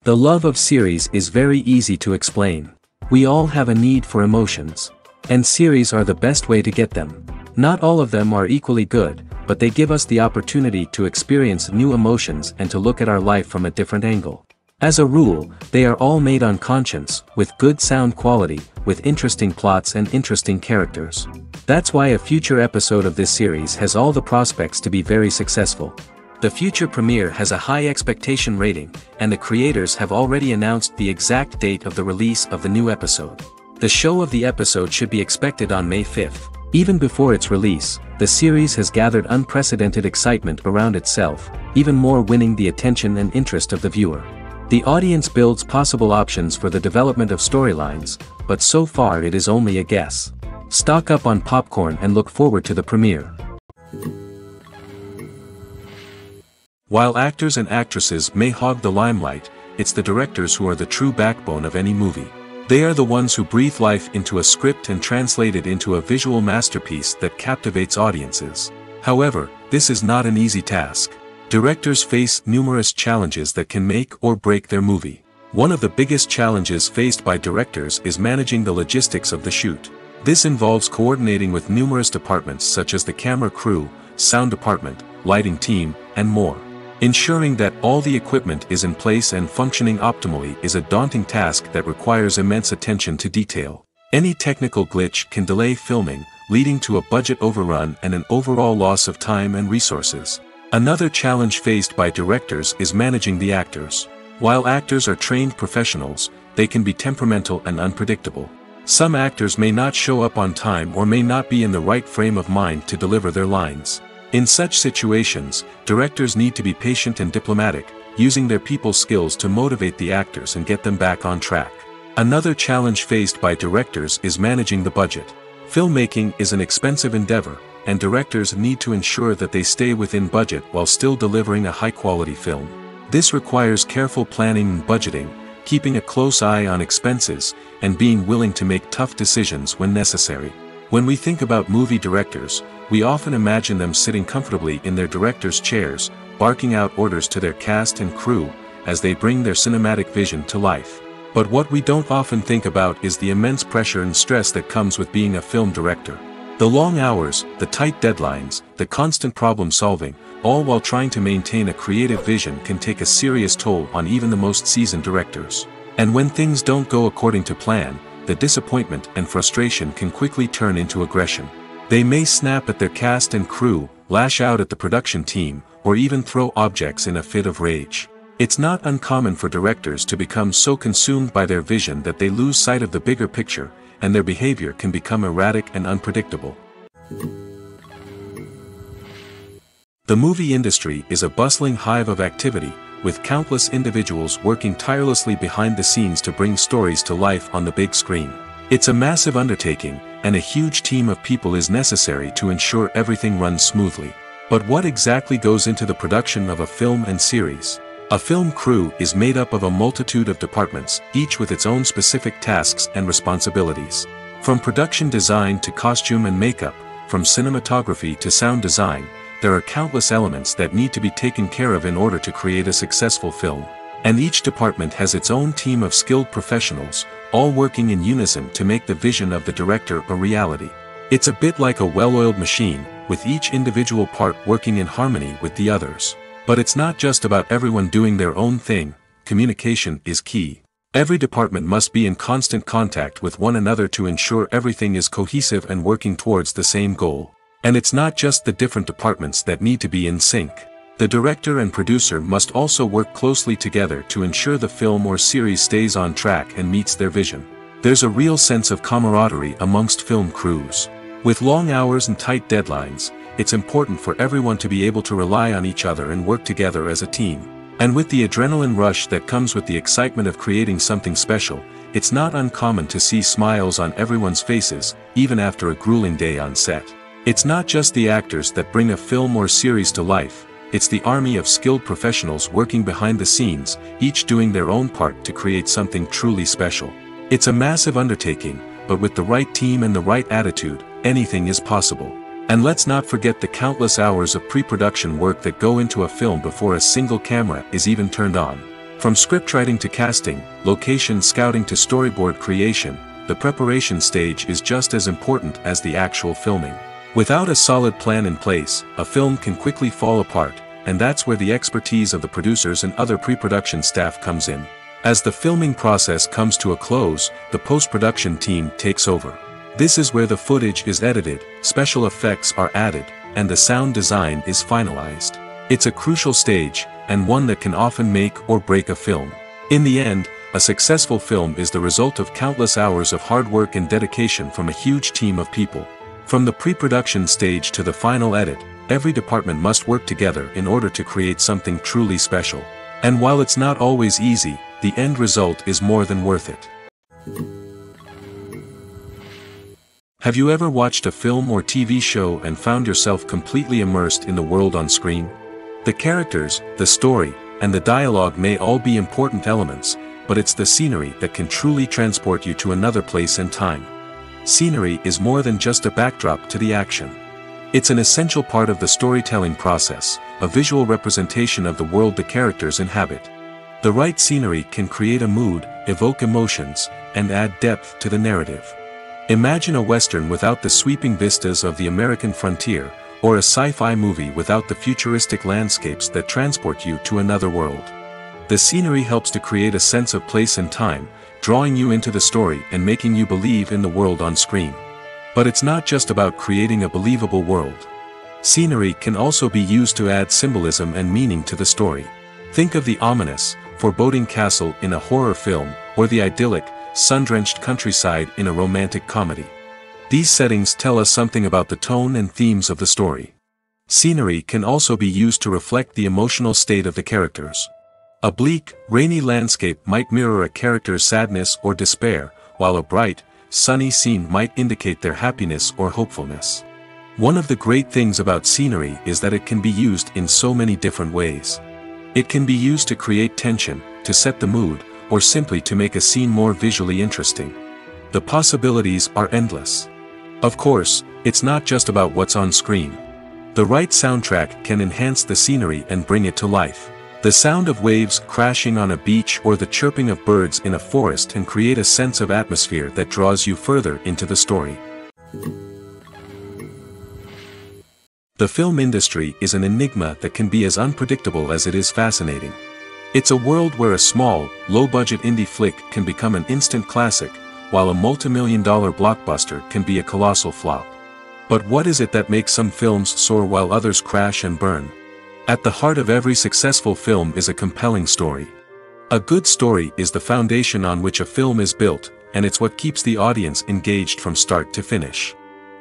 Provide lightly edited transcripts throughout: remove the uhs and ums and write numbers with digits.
The love of series is very easy to explain. We all have a need for emotions. And series are the best way to get them. Not all of them are equally good, but they give us the opportunity to experience new emotions and to look at our life from a different angle. As a rule, they are all made on conscience, with good sound quality, with interesting plots and interesting characters. That's why a future episode of this series has all the prospects to be very successful. The future premiere has a high expectation rating, and the creators have already announced the exact date of the release of the new episode. The show of the episode should be expected on May 5th. Even before its release, the series has gathered unprecedented excitement around itself, even more winning the attention and interest of the viewer. The audience builds possible options for the development of storylines, but so far it is only a guess. Stock up on popcorn and look forward to the premiere. While actors and actresses may hog the limelight, it's the directors who are the true backbone of any movie. They are the ones who breathe life into a script and translate it into a visual masterpiece that captivates audiences. However, this is not an easy task. Directors face numerous challenges that can make or break their movie. One of the biggest challenges faced by directors is managing the logistics of the shoot. This involves coordinating with numerous departments such as the camera crew, sound department, lighting team, and more. Ensuring that all the equipment is in place and functioning optimally is a daunting task that requires immense attention to detail. Any technical glitch can delay filming, leading to a budget overrun and an overall loss of time and resources. Another challenge faced by directors is managing the actors. While actors are trained professionals, they can be temperamental and unpredictable. Some actors may not show up on time or may not be in the right frame of mind to deliver their lines. In such situations, directors need to be patient and diplomatic, using their people skills to motivate the actors and get them back on track. Another challenge faced by directors is managing the budget. Filmmaking is an expensive endeavor, and directors need to ensure that they stay within budget while still delivering a high-quality film. This requires careful planning and budgeting, keeping a close eye on expenses, and being willing to make tough decisions when necessary. When we think about movie directors, we often imagine them sitting comfortably in their director's chairs, barking out orders to their cast and crew, as they bring their cinematic vision to life. But what we don't often think about is the immense pressure and stress that comes with being a film director. The long hours, the tight deadlines, the constant problem solving, all while trying to maintain a creative vision can take a serious toll on even the most seasoned directors. And when things don't go according to plan, the disappointment and frustration can quickly turn into aggression. They may snap at their cast and crew, lash out at the production team, or even throw objects in a fit of rage. It's not uncommon for directors to become so consumed by their vision that they lose sight of the bigger picture, and their behavior can become erratic and unpredictable. The movie industry is a bustling hive of activity, with countless individuals working tirelessly behind the scenes to bring stories to life on the big screen. It's a massive undertaking, and a huge team of people is necessary to ensure everything runs smoothly. But what exactly goes into the production of a film and series? A film crew is made up of a multitude of departments, each with its own specific tasks and responsibilities. From production design to costume and makeup, from cinematography to sound design, there are countless elements that need to be taken care of in order to create a successful film. And each department has its own team of skilled professionals, all working in unison to make the vision of the director a reality. It's a bit like a well-oiled machine, with each individual part working in harmony with the others. But it's not just about everyone doing their own thing. Communication is key. Every department must be in constant contact with one another to ensure everything is cohesive and working towards the same goal. And it's not just the different departments that need to be in sync. The director and producer must also work closely together to ensure the film or series stays on track and meets their vision. There's a real sense of camaraderie amongst film crews. With long hours and tight deadlines, it's important for everyone to be able to rely on each other and work together as a team. And with the adrenaline rush that comes with the excitement of creating something special, it's not uncommon to see smiles on everyone's faces, even after a grueling day on set. It's not just the actors that bring a film or series to life, it's the army of skilled professionals working behind the scenes, each doing their own part to create something truly special. It's a massive undertaking, but with the right team and the right attitude, anything is possible. And let's not forget the countless hours of pre-production work that go into a film before a single camera is even turned on. From scriptwriting to casting, location scouting to storyboard creation, the preparation stage is just as important as the actual filming. Without a solid plan in place, a film can quickly fall apart, and that's where the expertise of the producers and other pre-production staff comes in. As the filming process comes to a close, the post-production team takes over. This is where the footage is edited, special effects are added, and the sound design is finalized. It's a crucial stage, and one that can often make or break a film. In the end, a successful film is the result of countless hours of hard work and dedication from a huge team of people. From the pre-production stage to the final edit, every department must work together in order to create something truly special. And while it's not always easy, the end result is more than worth it. Have you ever watched a film or TV show and found yourself completely immersed in the world on screen? The characters, the story, and the dialogue may all be important elements, but it's the scenery that can truly transport you to another place and time. Scenery is more than just a backdrop to the action. It's an essential part of the storytelling process, a visual representation of the world the characters inhabit. The right scenery can create a mood, evoke emotions, and add depth to the narrative. Imagine a Western without the sweeping vistas of the American frontier, or a sci-fi movie without the futuristic landscapes that transport you to another world. The scenery helps to create a sense of place and time, drawing you into the story and making you believe in the world on screen. But it's not just about creating a believable world. Scenery can also be used to add symbolism and meaning to the story. Think of the ominous, foreboding castle in a horror film, or the idyllic, sun-drenched countryside in a romantic comedy. These settings tell us something about the tone and themes of the story. Scenery can also be used to reflect the emotional state of the characters. A bleak, rainy landscape might mirror a character's sadness or despair, while a bright, sunny scene might indicate their happiness or hopefulness. One of the great things about scenery is that it can be used in so many different ways. It can be used to create tension, to set the mood, or simply to make a scene more visually interesting. The possibilities are endless. Of course, it's not just about what's on screen. The right soundtrack can enhance the scenery and bring it to life. The sound of waves crashing on a beach or the chirping of birds in a forest can create a sense of atmosphere that draws you further into the story. The film industry is an enigma that can be as unpredictable as it is fascinating. It's a world where a small, low-budget indie flick can become an instant classic, while a multi-million-dollar blockbuster can be a colossal flop. But what is it that makes some films soar while others crash and burn? At the heart of every successful film is a compelling story. A good story is the foundation on which a film is built, and it's what keeps the audience engaged from start to finish.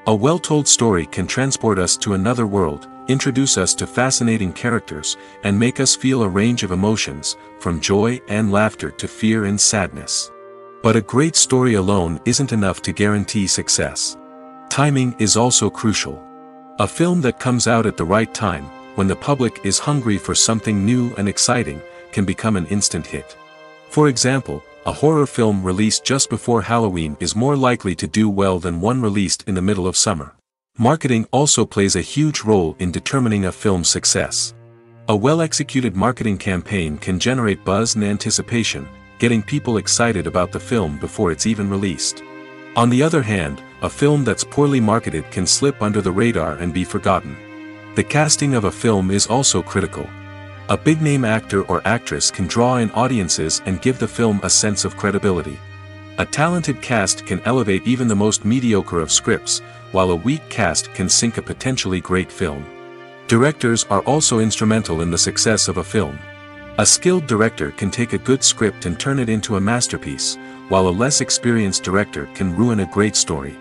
A well-told story can transport us to another world, introduce us to fascinating characters, and make us feel a range of emotions, from joy and laughter to fear and sadness. But a great story alone isn't enough to guarantee success. Timing is also crucial. A film that comes out at the right time, when the public is hungry for something new and exciting, can become an instant hit. For example, a horror film released just before Halloween is more likely to do well than one released in the middle of summer. Marketing also plays a huge role in determining a film's success. A well-executed marketing campaign can generate buzz and anticipation, getting people excited about the film before it's even released. On the other hand, a film that's poorly marketed can slip under the radar and be forgotten. The casting of a film is also critical. A big-name actor or actress can draw in audiences and give the film a sense of credibility. A talented cast can elevate even the most mediocre of scripts, while a weak cast can sink a potentially great film. Directors are also instrumental in the success of a film. A skilled director can take a good script and turn it into a masterpiece, while a less experienced director can ruin a great story.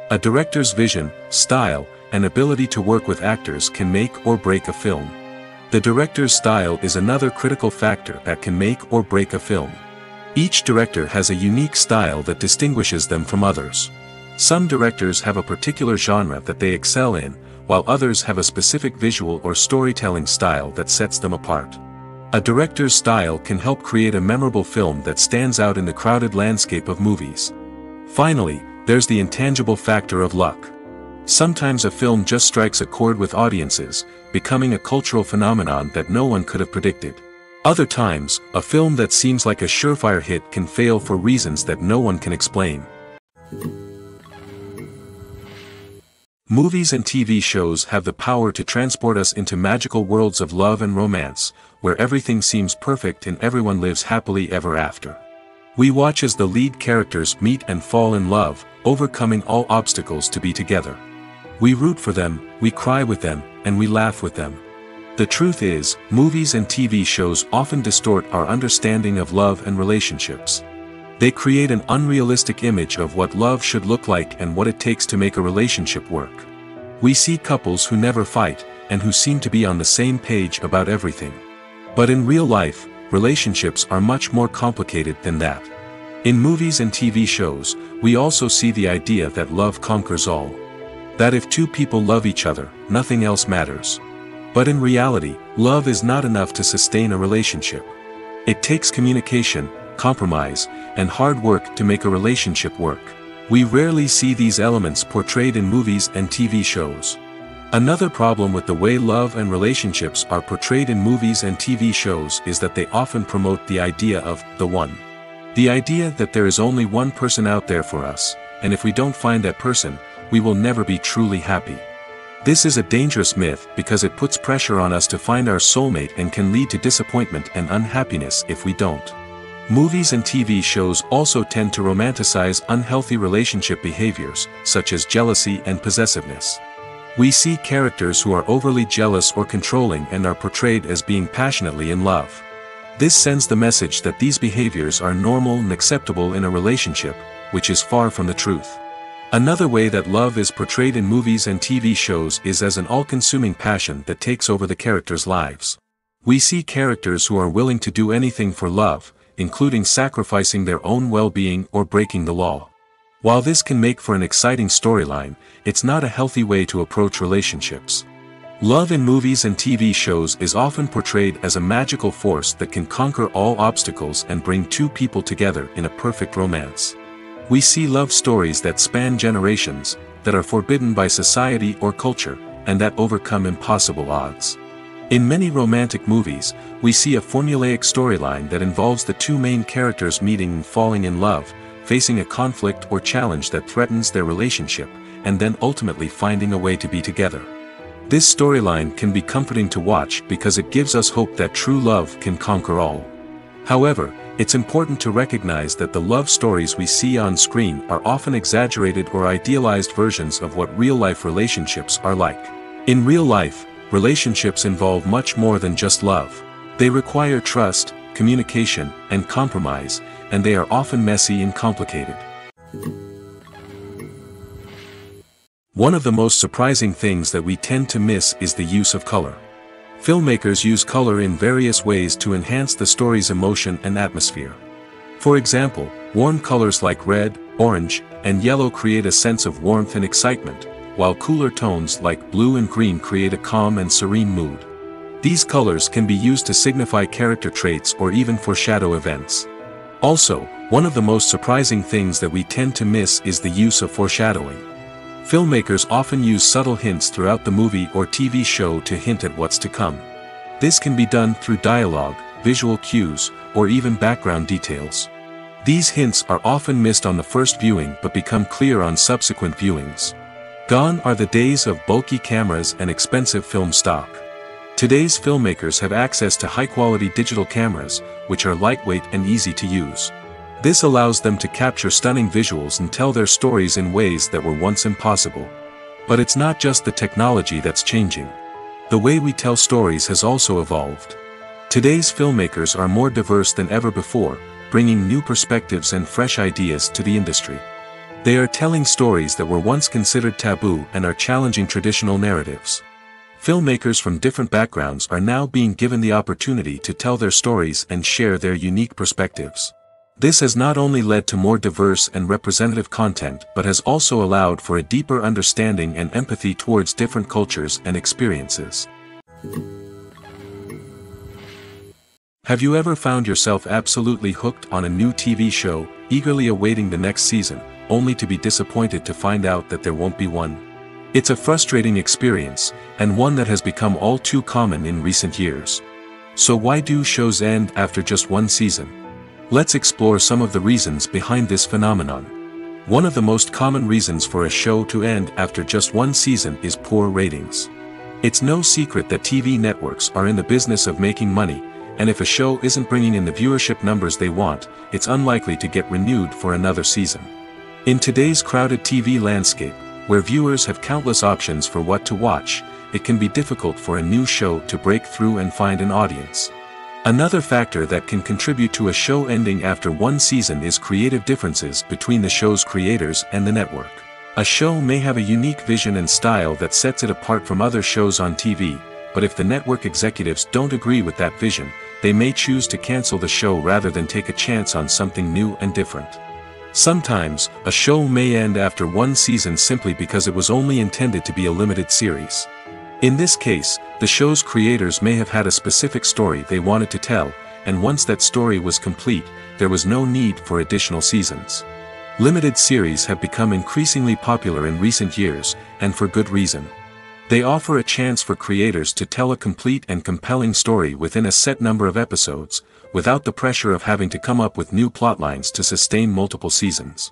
A director's vision, style, and ability to work with actors can make or break a film. The director's style is another critical factor that can make or break a film. Each director has a unique style that distinguishes them from others. Some directors have a particular genre that they excel in, while others have a specific visual or storytelling style that sets them apart. A director's style can help create a memorable film that stands out in the crowded landscape of movies. Finally, there's the intangible factor of luck. Sometimes a film just strikes a chord with audiences, becoming a cultural phenomenon that no one could have predicted. Other times, a film that seems like a surefire hit can fail for reasons that no one can explain. Movies and TV shows have the power to transport us into magical worlds of love and romance, where everything seems perfect and everyone lives happily ever after. We watch as the lead characters meet and fall in love, overcoming all obstacles to be together. We root for them, we cry with them, and we laugh with them. The truth is, movies and TV shows often distort our understanding of love and relationships. They create an unrealistic image of what love should look like and what it takes to make a relationship work. We see couples who never fight, and who seem to be on the same page about everything. But in real life, relationships are much more complicated than that. In movies and TV shows, we also see the idea that love conquers all. That if two people love each other, nothing else matters. But in reality, love is not enough to sustain a relationship. It takes communication, compromise, and hard work to make a relationship work. We rarely see these elements portrayed in movies and TV shows. Another problem with the way love and relationships are portrayed in movies and TV shows is that they often promote the idea of the one. The idea that there is only one person out there for us, and if we don't find that person, we will never be truly happy. This is a dangerous myth because it puts pressure on us to find our soulmate and can lead to disappointment and unhappiness if we don't. Movies and TV shows also tend to romanticize unhealthy relationship behaviors, such as jealousy and possessiveness. We see characters who are overly jealous or controlling and are portrayed as being passionately in love. This sends the message that these behaviors are normal and acceptable in a relationship, which is far from the truth. Another way that love is portrayed in movies and TV shows is as an all-consuming passion that takes over the characters' lives. We see characters who are willing to do anything for love, including sacrificing their own well-being or breaking the law. While this can make for an exciting storyline, it's not a healthy way to approach relationships. Love in movies and TV shows is often portrayed as a magical force that can conquer all obstacles and bring two people together in a perfect romance. We see love stories that span generations, that are forbidden by society or culture, and that overcome impossible odds. In many romantic movies, we see a formulaic storyline that involves the two main characters meeting and falling in love, facing a conflict or challenge that threatens their relationship, and then ultimately finding a way to be together. This storyline can be comforting to watch because it gives us hope that true love can conquer all. However, it's important to recognize that the love stories we see on screen are often exaggerated or idealized versions of what real-life relationships are like. In real life, relationships involve much more than just love. They require trust, communication, and compromise, and they are often messy and complicated. One of the most surprising things that we tend to miss is the use of color. Filmmakers use color in various ways to enhance the story's emotion and atmosphere. For example, warm colors like red, orange, and yellow create a sense of warmth and excitement, while cooler tones like blue and green create a calm and serene mood. These colors can be used to signify character traits or even foreshadow events. Also, one of the most surprising things that we tend to miss is the use of foreshadowing. Filmmakers often use subtle hints throughout the movie or TV show to hint at what's to come. This can be done through dialogue, visual cues, or even background details. These hints are often missed on the first viewing but become clear on subsequent viewings. Gone are the days of bulky cameras and expensive film stock. Today's filmmakers have access to high-quality digital cameras, which are lightweight and easy to use. This allows them to capture stunning visuals and tell their stories in ways that were once impossible. But it's not just the technology that's changing. The way we tell stories has also evolved. Today's filmmakers are more diverse than ever before, bringing new perspectives and fresh ideas to the industry. They are telling stories that were once considered taboo and are challenging traditional narratives. Filmmakers from different backgrounds are now being given the opportunity to tell their stories and share their unique perspectives. This has not only led to more diverse and representative content but has also allowed for a deeper understanding and empathy towards different cultures and experiences. Have you ever found yourself absolutely hooked on a new TV show, eagerly awaiting the next season, only to be disappointed to find out that there won't be one? It's a frustrating experience, and one that has become all too common in recent years. So why do shows end after just one season? Let's explore some of the reasons behind this phenomenon. One of the most common reasons for a show to end after just one season is poor ratings. It's no secret that TV networks are in the business of making money, and if a show isn't bringing in the viewership numbers they want, it's unlikely to get renewed for another season. In today's crowded TV landscape, where viewers have countless options for what to watch, it can be difficult for a new show to break through and find an audience. Another factor that can contribute to a show ending after one season is creative differences between the show's creators and the network. A show may have a unique vision and style that sets it apart from other shows on TV, but if the network executives don't agree with that vision, they may choose to cancel the show rather than take a chance on something new and different. Sometimes, a show may end after one season simply because it was only intended to be a limited series. In this case, the show's creators may have had a specific story they wanted to tell, and once that story was complete, there was no need for additional seasons. Limited series have become increasingly popular in recent years, and for good reason. They offer a chance for creators to tell a complete and compelling story within a set number of episodes, without the pressure of having to come up with new plotlines to sustain multiple seasons.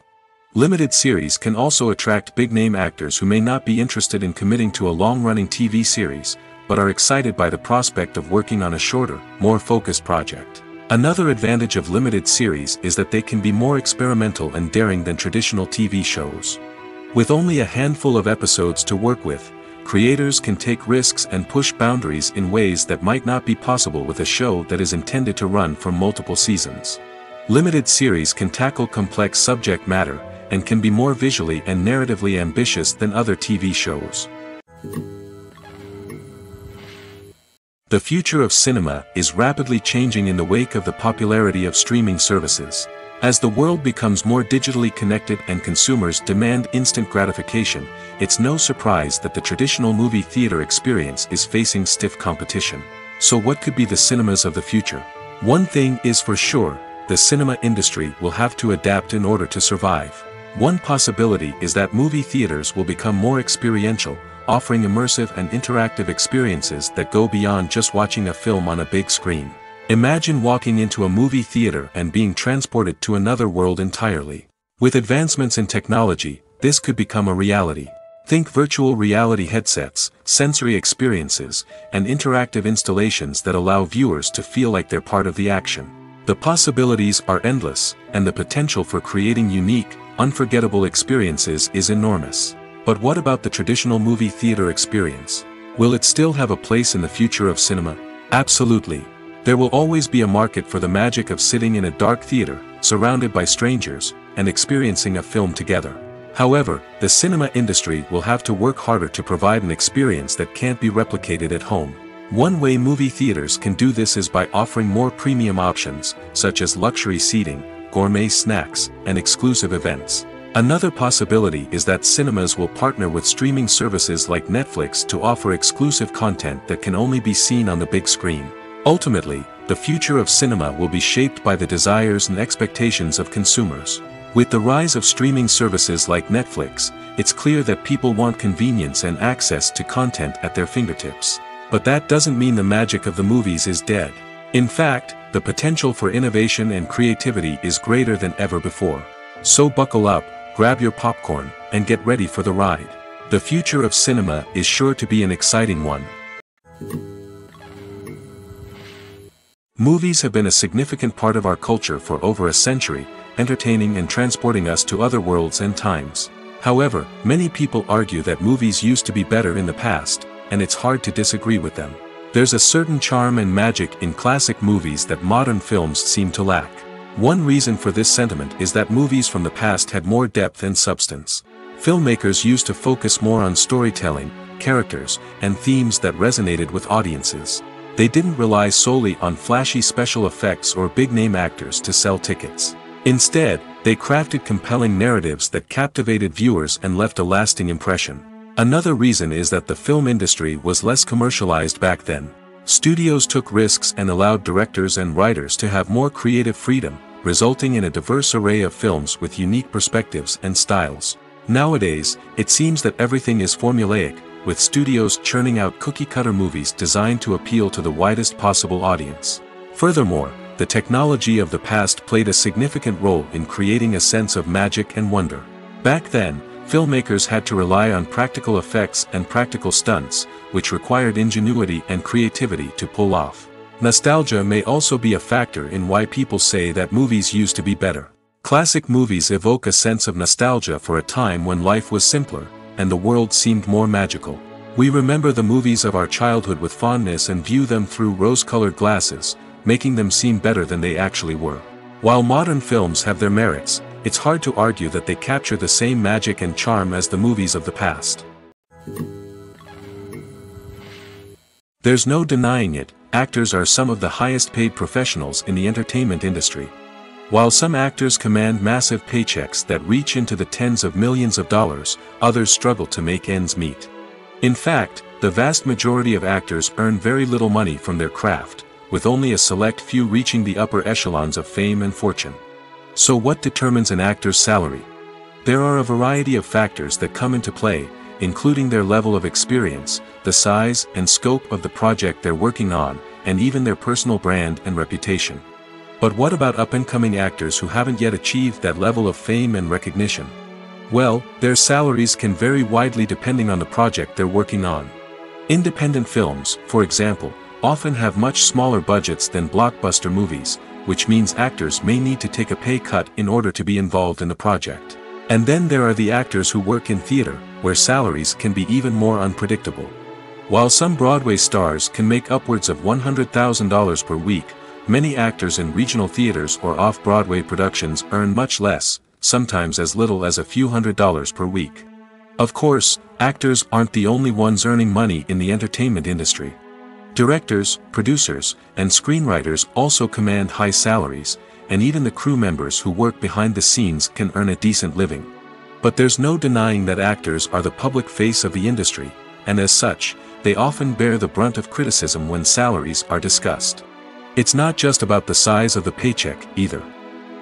Limited series can also attract big-name actors who may not be interested in committing to a long-running TV series, but are excited by the prospect of working on a shorter, more focused project. Another advantage of limited series is that they can be more experimental and daring than traditional TV shows. With only a handful of episodes to work with, creators can take risks and push boundaries in ways that might not be possible with a show that is intended to run for multiple seasons. Limited series can tackle complex subject matter, and can be more visually and narratively ambitious than other TV shows. The future of cinema is rapidly changing in the wake of the popularity of streaming services. As the world becomes more digitally connected and consumers demand instant gratification, it's no surprise that the traditional movie theater experience is facing stiff competition. So what could be the cinemas of the future? One thing is for sure, the cinema industry will have to adapt in order to survive. One possibility is that movie theaters will become more experiential, offering immersive and interactive experiences that go beyond just watching a film on a big screen. Imagine walking into a movie theater and being transported to another world entirely. With advancements in technology, this could become a reality. Think virtual reality headsets, sensory experiences, and interactive installations that allow viewers to feel like they're part of the action. The possibilities are endless, and the potential for creating unique, unforgettable experiences is enormous. But what about the traditional movie theater experience? Will it still have a place in the future of cinema? Absolutely. There will always be a market for the magic of sitting in a dark theater, surrounded by strangers, and experiencing a film together. However, the cinema industry will have to work harder to provide an experience that can't be replicated at home. One way movie theaters can do this is by offering more premium options, such as luxury seating, gourmet snacks, and exclusive events. Another possibility is that cinemas will partner with streaming services like Netflix to offer exclusive content that can only be seen on the big screen. Ultimately, the future of cinema will be shaped by the desires and expectations of consumers. With the rise of streaming services like Netflix, it's clear that people want convenience and access to content at their fingertips. But that doesn't mean the magic of the movies is dead. In fact, the potential for innovation and creativity is greater than ever before. So buckle up, grab your popcorn, and get ready for the ride. The future of cinema is sure to be an exciting one. Movies have been a significant part of our culture for over a century, entertaining and transporting us to other worlds and times. However, many people argue that movies used to be better in the past, and it's hard to disagree with them. There's a certain charm and magic in classic movies that modern films seem to lack. One reason for this sentiment is that movies from the past had more depth and substance. Filmmakers used to focus more on storytelling, characters, and themes that resonated with audiences. They didn't rely solely on flashy special effects or big-name actors to sell tickets. Instead, they crafted compelling narratives that captivated viewers and left a lasting impression. Another reason is that the film industry was less commercialized back then. Studios took risks and allowed directors and writers to have more creative freedom, resulting in a diverse array of films with unique perspectives and styles. Nowadays, it seems that everything is formulaic, with studios churning out cookie-cutter movies designed to appeal to the widest possible audience. Furthermore, the technology of the past played a significant role in creating a sense of magic and wonder. Back then, filmmakers had to rely on practical effects and practical stunts, which required ingenuity and creativity to pull off. Nostalgia may also be a factor in why people say that movies used to be better. Classic movies evoke a sense of nostalgia for a time when life was simpler, and the world seemed more magical. We remember the movies of our childhood with fondness and view them through rose-colored glasses, making them seem better than they actually were. While modern films have their merits, it's hard to argue that they capture the same magic and charm as the movies of the past. There's no denying it, actors are some of the highest-paid professionals in the entertainment industry. While some actors command massive paychecks that reach into the tens of millions of dollars, others struggle to make ends meet. In fact, the vast majority of actors earn very little money from their craft, with only a select few reaching the upper echelons of fame and fortune. So what determines an actor's salary? There are a variety of factors that come into play, including their level of experience, the size and scope of the project they're working on, and even their personal brand and reputation. But what about up-and-coming actors who haven't yet achieved that level of fame and recognition? Well, their salaries can vary widely depending on the project they're working on. Independent films, for example, often have much smaller budgets than blockbuster movies, which means actors may need to take a pay cut in order to be involved in the project. And then there are the actors who work in theater, where salaries can be even more unpredictable. While some Broadway stars can make upwards of $100,000 per week, many actors in regional theaters or off-Broadway productions earn much less, sometimes as little as a few $100s per week. Of course, actors aren't the only ones earning money in the entertainment industry. Directors, producers, and screenwriters also command high salaries, and even the crew members who work behind the scenes can earn a decent living. But there's no denying that actors are the public face of the industry, and as such, they often bear the brunt of criticism when salaries are discussed. It's not just about the size of the paycheck, either.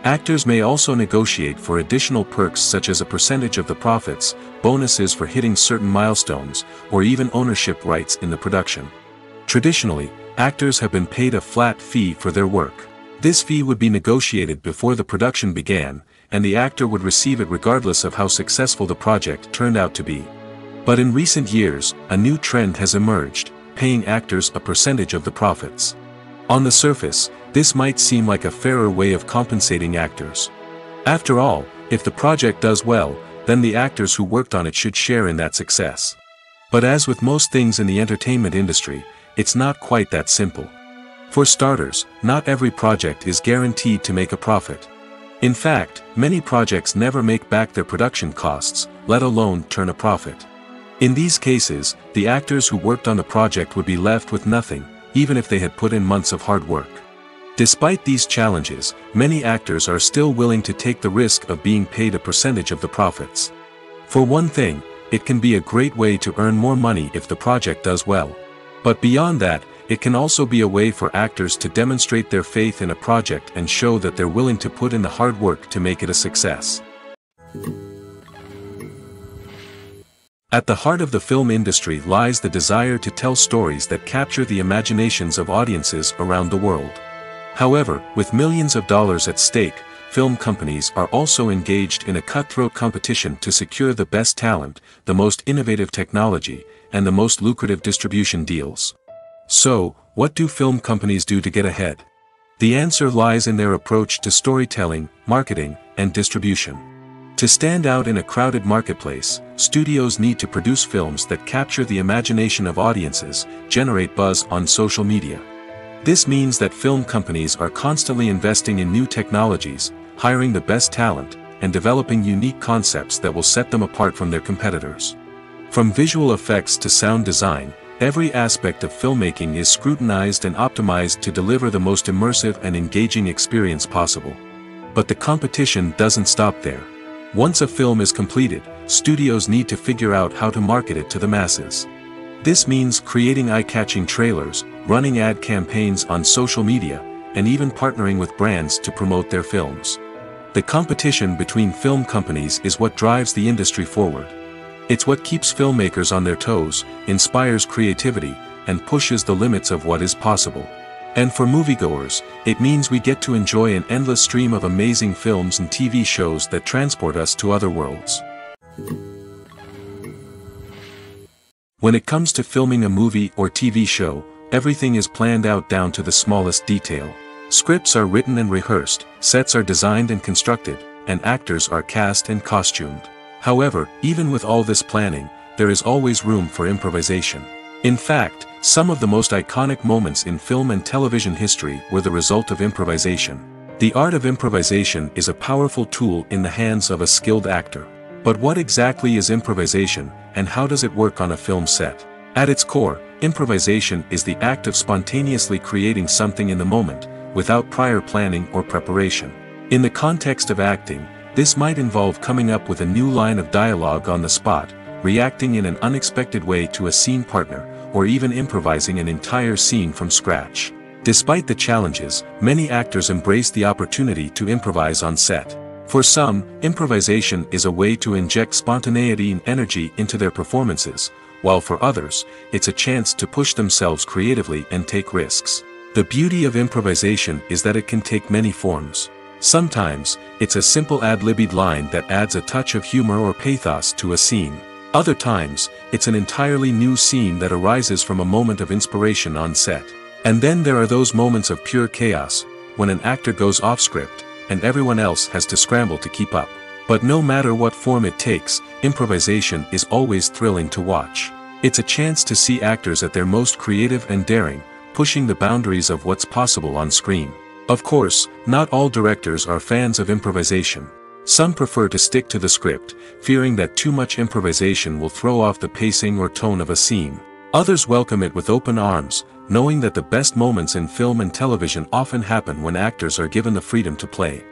Actors may also negotiate for additional perks such as a percentage of the profits, bonuses for hitting certain milestones, or even ownership rights in the production. Traditionally, actors have been paid a flat fee for their work. This fee would be negotiated before the production began, and the actor would receive it regardless of how successful the project turned out to be. But in recent years, a new trend has emerged, paying actors a percentage of the profits. On the surface, this might seem like a fairer way of compensating actors. After all, if the project does well, then the actors who worked on it should share in that success. But as with most things in the entertainment industry, it's not quite that simple. For starters, not every project is guaranteed to make a profit. In fact, many projects never make back their production costs, let alone turn a profit. In these cases, the actors who worked on the project would be left with nothing, even if they had put in months of hard work. Despite these challenges, many actors are still willing to take the risk of being paid a percentage of the profits. For one thing, it can be a great way to earn more money if the project does well. But beyond that, it can also be a way for actors to demonstrate their faith in a project and show that they're willing to put in the hard work to make it a success. At the heart of the film industry lies the desire to tell stories that capture the imaginations of audiences around the world. However, with millions of dollars at stake, film companies are also engaged in a cutthroat competition to secure the best talent, the most innovative technology, and the most lucrative distribution deals. So, what do film companies do to get ahead? The answer lies in their approach to storytelling, marketing, and distribution. To stand out in a crowded marketplace, studios need to produce films that capture the imagination of audiences, generate buzz on social media. This means that film companies are constantly investing in new technologies, hiring the best talent, and developing unique concepts that will set them apart from their competitors. From visual effects to sound design, every aspect of filmmaking is scrutinized and optimized to deliver the most immersive and engaging experience possible. But the competition doesn't stop there. Once a film is completed, studios need to figure out how to market it to the masses. This means creating eye-catching trailers, running ad campaigns on social media, and even partnering with brands to promote their films. The competition between film companies is what drives the industry forward. It's what keeps filmmakers on their toes, inspires creativity, and pushes the limits of what is possible. And for moviegoers, it means we get to enjoy an endless stream of amazing films and TV shows that transport us to other worlds. When it comes to filming a movie or TV show, everything is planned out down to the smallest detail. Scripts are written and rehearsed, sets are designed and constructed, and actors are cast and costumed. However, even with all this planning, there is always room for improvisation. In fact, some of the most iconic moments in film and television history were the result of improvisation. The art of improvisation is a powerful tool in the hands of a skilled actor. But what exactly is improvisation, and how does it work on a film set? At its core, improvisation is the act of spontaneously creating something in the moment, without prior planning or preparation. In the context of acting, this might involve coming up with a new line of dialogue on the spot, reacting in an unexpected way to a scene partner, or even improvising an entire scene from scratch. Despite the challenges, many actors embrace the opportunity to improvise on set. For some, improvisation is a way to inject spontaneity and energy into their performances, while for others, it's a chance to push themselves creatively and take risks. The beauty of improvisation is that it can take many forms. Sometimes, it's a simple ad-libbed line that adds a touch of humor or pathos to a scene. Other times, it's an entirely new scene that arises from a moment of inspiration on set. And then there are those moments of pure chaos, when an actor goes off script, and everyone else has to scramble to keep up. But no matter what form it takes, improvisation is always thrilling to watch. It's a chance to see actors at their most creative and daring, pushing the boundaries of what's possible on screen. Of course, not all directors are fans of improvisation. Some prefer to stick to the script, fearing that too much improvisation will throw off the pacing or tone of a scene. Others welcome it with open arms, knowing that the best moments in film and television often happen when actors are given the freedom to play.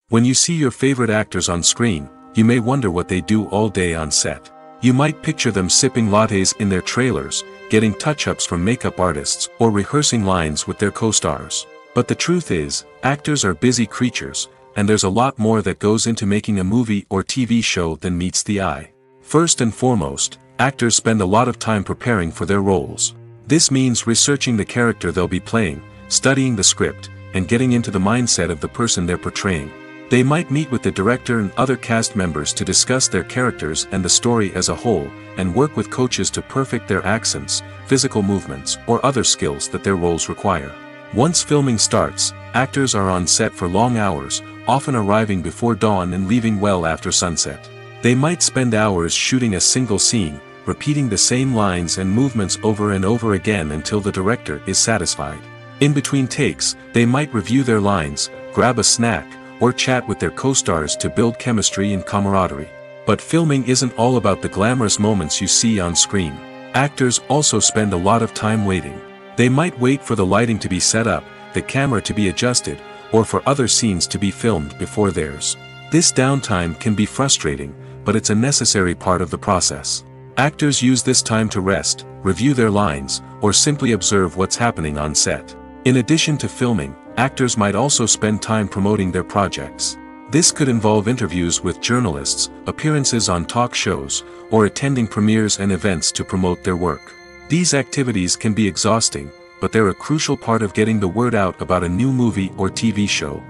When you see your favorite actors on screen, you may wonder what they do all day on set. You might picture them sipping lattes in their trailers, getting touch-ups from makeup artists, or rehearsing lines with their co-stars. But the truth is, actors are busy creatures, and there's a lot more that goes into making a movie or TV show than meets the eye. First and foremost, actors spend a lot of time preparing for their roles. This means researching the character they'll be playing, studying the script, and getting into the mindset of the person they're portraying. They might meet with the director and other cast members to discuss their characters and the story as a whole, and work with coaches to perfect their accents, physical movements, or other skills that their roles require. Once filming starts, actors are on set for long hours, often arriving before dawn and leaving well after sunset. They might spend hours shooting a single scene, repeating the same lines and movements over and over again until the director is satisfied. In between takes, they might review their lines, grab a snack, or chat with their co-stars to build chemistry and camaraderie. But filming isn't all about the glamorous moments you see on screen. Actors also spend a lot of time waiting. They might wait for the lighting to be set up, the camera to be adjusted, or for other scenes to be filmed before theirs. This downtime can be frustrating, but it's a necessary part of the process. Actors use this time to rest, review their lines, or simply observe what's happening on set. In addition to filming, actors might also spend time promoting their projects. This could involve interviews with journalists, appearances on talk shows, or attending premieres and events to promote their work. These activities can be exhausting, but they're a crucial part of getting the word out about a new movie or TV show.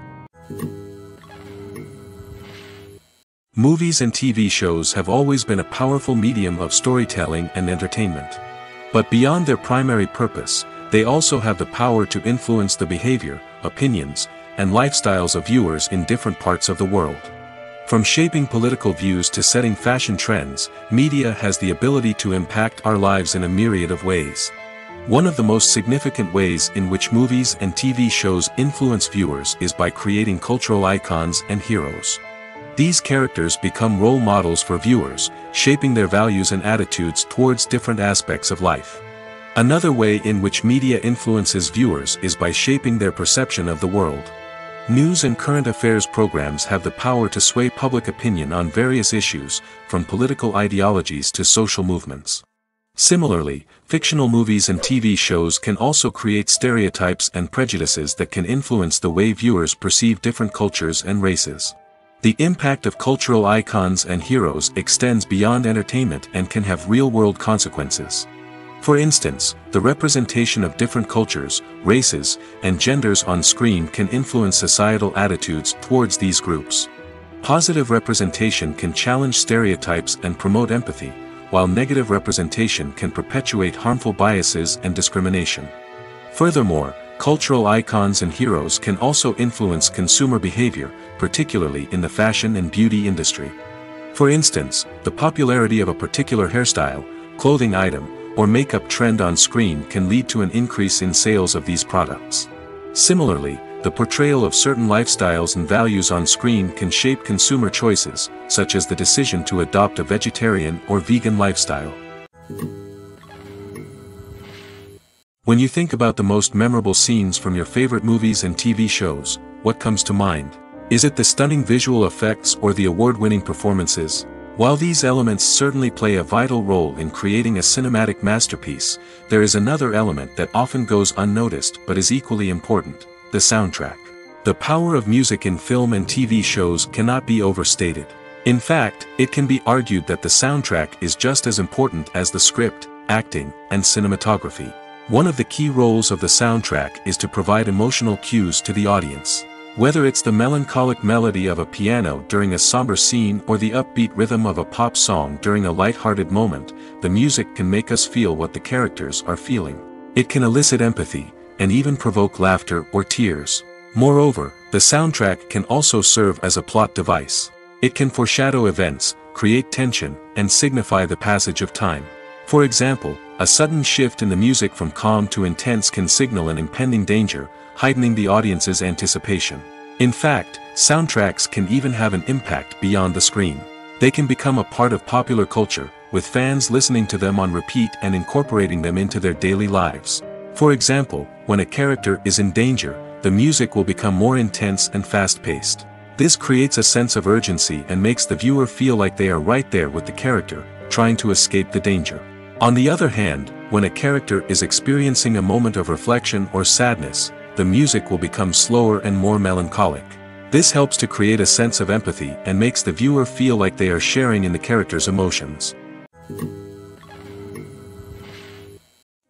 Movies and TV shows have always been a powerful medium of storytelling and entertainment. But beyond their primary purpose, they also have the power to influence the behavior, opinions, and lifestyles of viewers in different parts of the world. From shaping political views to setting fashion trends, media has the ability to impact our lives in a myriad of ways. One of the most significant ways in which movies and TV shows influence viewers is by creating cultural icons and heroes. These characters become role models for viewers, shaping their values and attitudes towards different aspects of life. Another way in which media influences viewers is by shaping their perception of the world. News and current affairs programs have the power to sway public opinion on various issues, from political ideologies to social movements. Similarly, fictional movies and TV shows can also create stereotypes and prejudices that can influence the way viewers perceive different cultures and races. The impact of cultural icons and heroes extends beyond entertainment and can have real-world consequences. For instance, the representation of different cultures, races, and genders on screen can influence societal attitudes towards these groups. Positive representation can challenge stereotypes and promote empathy, while negative representation can perpetuate harmful biases and discrimination. Furthermore, cultural icons and heroes can also influence consumer behavior, particularly in the fashion and beauty industry. For instance, the popularity of a particular hairstyle, clothing item, or makeup trend on screen can lead to an increase in sales of these products. Similarly, the portrayal of certain lifestyles and values on screen can shape consumer choices, such as the decision to adopt a vegetarian or vegan lifestyle. When you think about the most memorable scenes from your favorite movies and TV shows, what comes to mind? Is it the stunning visual effects or the award-winning performances? While these elements certainly play a vital role in creating a cinematic masterpiece, there is another element that often goes unnoticed but is equally important: the soundtrack. The power of music in film and TV shows cannot be overstated. In fact, it can be argued that the soundtrack is just as important as the script, acting, and cinematography. One of the key roles of the soundtrack is to provide emotional cues to the audience. Whether it's the melancholic melody of a piano during a somber scene or the upbeat rhythm of a pop song during a light-hearted moment, the music can make us feel what the characters are feeling. It can elicit empathy, and even provoke laughter or tears. Moreover, the soundtrack can also serve as a plot device. It can foreshadow events, create tension, and signify the passage of time. For example, a sudden shift in the music from calm to intense can signal an impending danger, heightening the audience's anticipation. In fact, soundtracks can even have an impact beyond the screen. They can become a part of popular culture, with fans listening to them on repeat and incorporating them into their daily lives. For example, when a character is in danger, the music will become more intense and fast-paced. This creates a sense of urgency and makes the viewer feel like they are right there with the character, trying to escape the danger. On the other hand, when a character is experiencing a moment of reflection or sadness, the music will become slower and more melancholic. This helps to create a sense of empathy and makes the viewer feel like they are sharing in the character's emotions.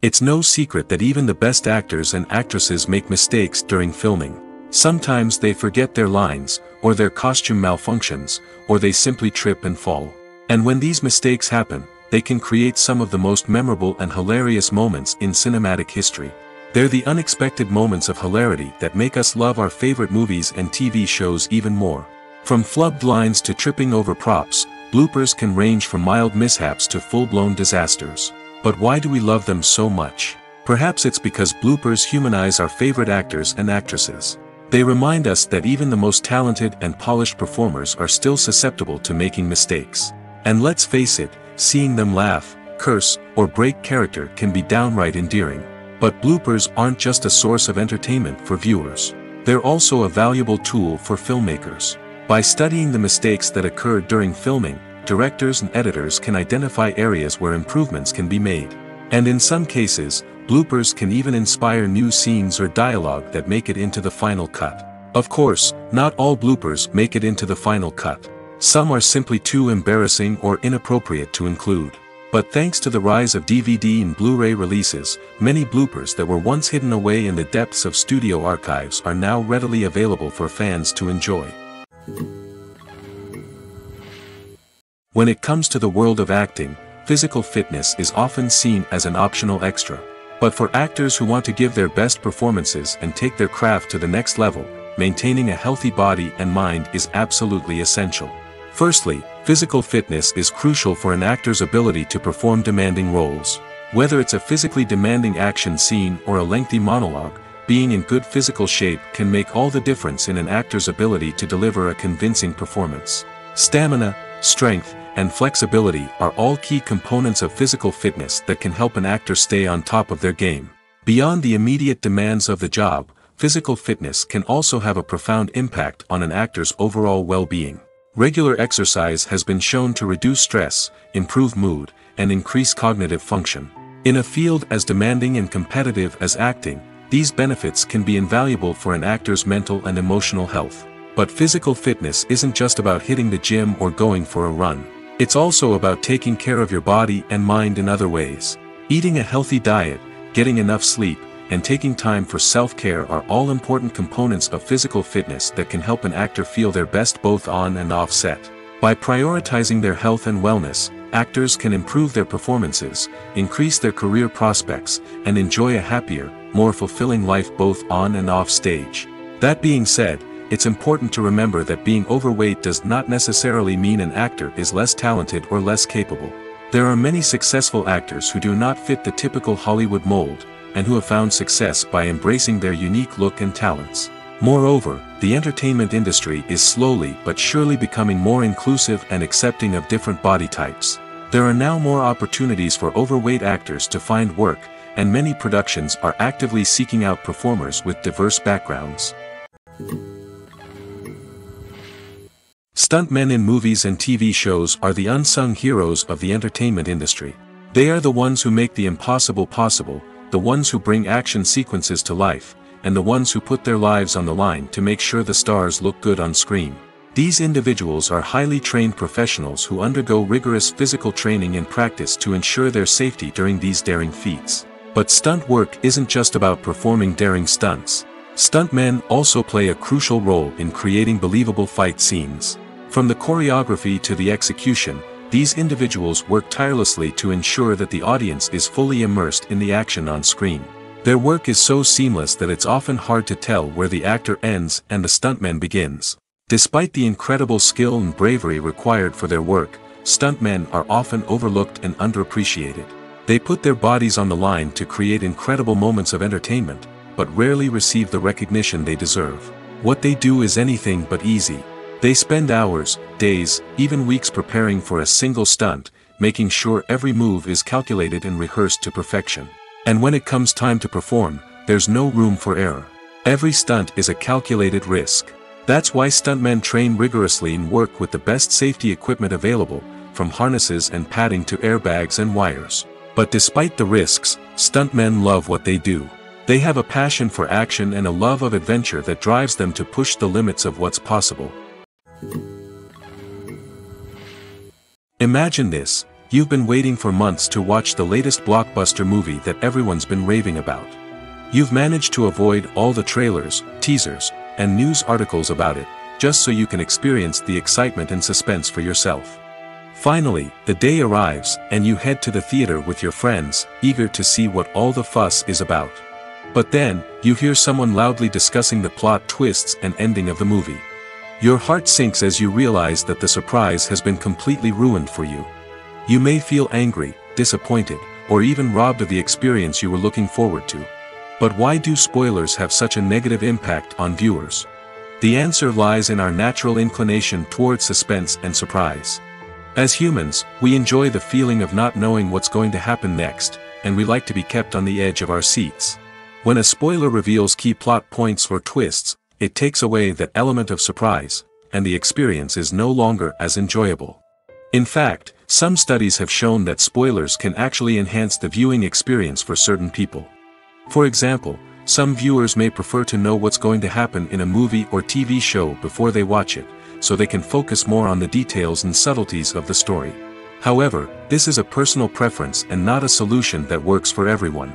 It's no secret that even the best actors and actresses make mistakes during filming. Sometimes they forget their lines, or their costume malfunctions, or they simply trip and fall. And when these mistakes happen, they can create some of the most memorable and hilarious moments in cinematic history. They're the unexpected moments of hilarity that make us love our favorite movies and TV shows even more. From flubbed lines to tripping over props, bloopers can range from mild mishaps to full-blown disasters. But why do we love them so much? Perhaps it's because bloopers humanize our favorite actors and actresses. They remind us that even the most talented and polished performers are still susceptible to making mistakes. And let's face it, seeing them laugh, curse, or break character can be downright endearing. But bloopers aren't just a source of entertainment for viewers. They're also a valuable tool for filmmakers. By studying the mistakes that occurred during filming, directors and editors can identify areas where improvements can be made. And in some cases, bloopers can even inspire new scenes or dialogue that make it into the final cut. Of course, not all bloopers make it into the final cut. Some are simply too embarrassing or inappropriate to include. But thanks to the rise of DVD and Blu-ray releases, many bloopers that were once hidden away in the depths of studio archives are now readily available for fans to enjoy. When it comes to the world of acting, physical fitness is often seen as an optional extra. But for actors who want to give their best performances and take their craft to the next level, maintaining a healthy body and mind is absolutely essential. Firstly, physical fitness is crucial for an actor's ability to perform demanding roles. Whether it's a physically demanding action scene or a lengthy monologue, being in good physical shape can make all the difference in an actor's ability to deliver a convincing performance. Stamina, strength, and flexibility are all key components of physical fitness that can help an actor stay on top of their game. Beyond the immediate demands of the job, physical fitness can also have a profound impact on an actor's overall well-being. Regular exercise has been shown to reduce stress, improve mood, and increase cognitive function. In a field as demanding and competitive as acting, these benefits can be invaluable for an actor's mental and emotional health. But physical fitness isn't just about hitting the gym or going for a run. It's also about taking care of your body and mind in other ways. Eating a healthy diet, getting enough sleep, and taking time for self-care are all important components of physical fitness that can help an actor feel their best both on and off set. By prioritizing their health and wellness, actors can improve their performances, increase their career prospects, and enjoy a happier, more fulfilling life both on and off stage. That being said, it's important to remember that being overweight does not necessarily mean an actor is less talented or less capable. There are many successful actors who do not fit the typical Hollywood mold, and who have found success by embracing their unique look and talents. Moreover, the entertainment industry is slowly but surely becoming more inclusive and accepting of different body types. There are now more opportunities for overweight actors to find work, and many productions are actively seeking out performers with diverse backgrounds. Stuntmen in movies and TV shows are the unsung heroes of the entertainment industry. They are the ones who make the impossible possible, the ones who bring action sequences to life, and the ones who put their lives on the line to make sure the stars look good on screen. These individuals are highly trained professionals who undergo rigorous physical training and practice to ensure their safety during these daring feats. But stunt work isn't just about performing daring stunts. Stuntmen also play a crucial role in creating believable fight scenes. From the choreography to the execution, these individuals work tirelessly to ensure that the audience is fully immersed in the action on screen. Their work is so seamless that it's often hard to tell where the actor ends and the stuntman begins. Despite the incredible skill and bravery required for their work, stuntmen are often overlooked and underappreciated. They put their bodies on the line to create incredible moments of entertainment, but rarely receive the recognition they deserve. What they do is anything but easy. They spend hours, days, even weeks preparing for a single stunt, making sure every move is calculated and rehearsed to perfection. And when it comes time to perform, there's no room for error. Every stunt is a calculated risk. That's why stuntmen train rigorously and work with the best safety equipment available, from harnesses and padding to airbags and wires. But despite the risks, stuntmen love what they do. They have a passion for action and a love of adventure that drives them to push the limits of what's possible. Imagine this: you've been waiting for months to watch the latest blockbuster movie that everyone's been raving about. You've managed to avoid all the trailers, teasers, and news articles about it, just so you can experience the excitement and suspense for yourself. Finally, the day arrives, and you head to the theater with your friends, eager to see what all the fuss is about. But then, you hear someone loudly discussing the plot twists and ending of the movie. Your heart sinks as you realize that the surprise has been completely ruined for you. You may feel angry, disappointed, or even robbed of the experience you were looking forward to. But why do spoilers have such a negative impact on viewers? The answer lies in our natural inclination toward suspense and surprise. As humans, we enjoy the feeling of not knowing what's going to happen next, and we like to be kept on the edge of our seats. When a spoiler reveals key plot points or twists, it takes away that element of surprise, and the experience is no longer as enjoyable. In fact, some studies have shown that spoilers can actually enhance the viewing experience for certain people. For example, some viewers may prefer to know what's going to happen in a movie or TV show before they watch it, so they can focus more on the details and subtleties of the story. However, this is a personal preference and not a solution that works for everyone.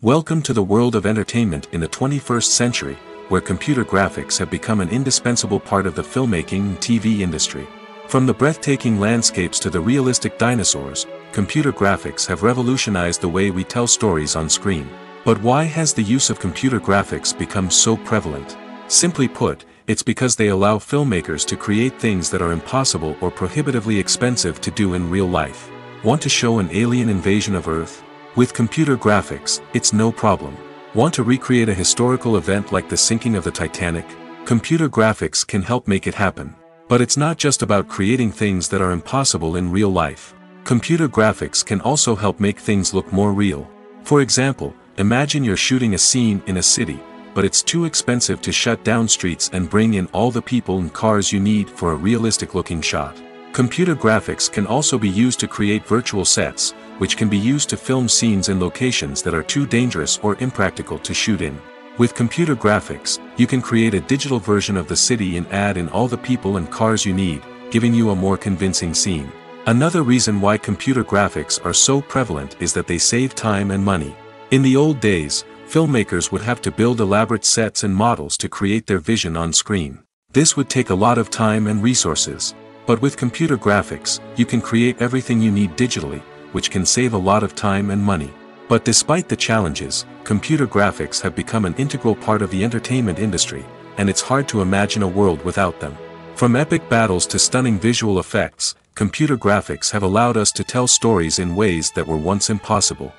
Welcome to the world of entertainment in the 21st century, where computer graphics have become an indispensable part of the filmmaking and TV industry. From the breathtaking landscapes to the realistic dinosaurs, computer graphics have revolutionized the way we tell stories on screen. But why has the use of computer graphics become so prevalent? Simply put, it's because they allow filmmakers to create things that are impossible or prohibitively expensive to do in real life. Want to show an alien invasion of Earth? With computer graphics, it's no problem. Want to recreate a historical event like the sinking of the Titanic? Computer graphics can help make it happen. But it's not just about creating things that are impossible in real life. Computer graphics can also help make things look more real. For example, imagine you're shooting a scene in a city, but it's too expensive to shut down streets and bring in all the people and cars you need for a realistic-looking shot. Computer graphics can also be used to create virtual sets, which can be used to film scenes in locations that are too dangerous or impractical to shoot in. With computer graphics, you can create a digital version of the city and add in all the people and cars you need, giving you a more convincing scene. Another reason why computer graphics are so prevalent is that they save time and money. In the old days, filmmakers would have to build elaborate sets and models to create their vision on screen. This would take a lot of time and resources. But with computer graphics, you can create everything you need digitally, which can save a lot of time and money. But despite the challenges, computer graphics have become an integral part of the entertainment industry, and it's hard to imagine a world without them. From epic battles to stunning visual effects, computer graphics have allowed us to tell stories in ways that were once impossible.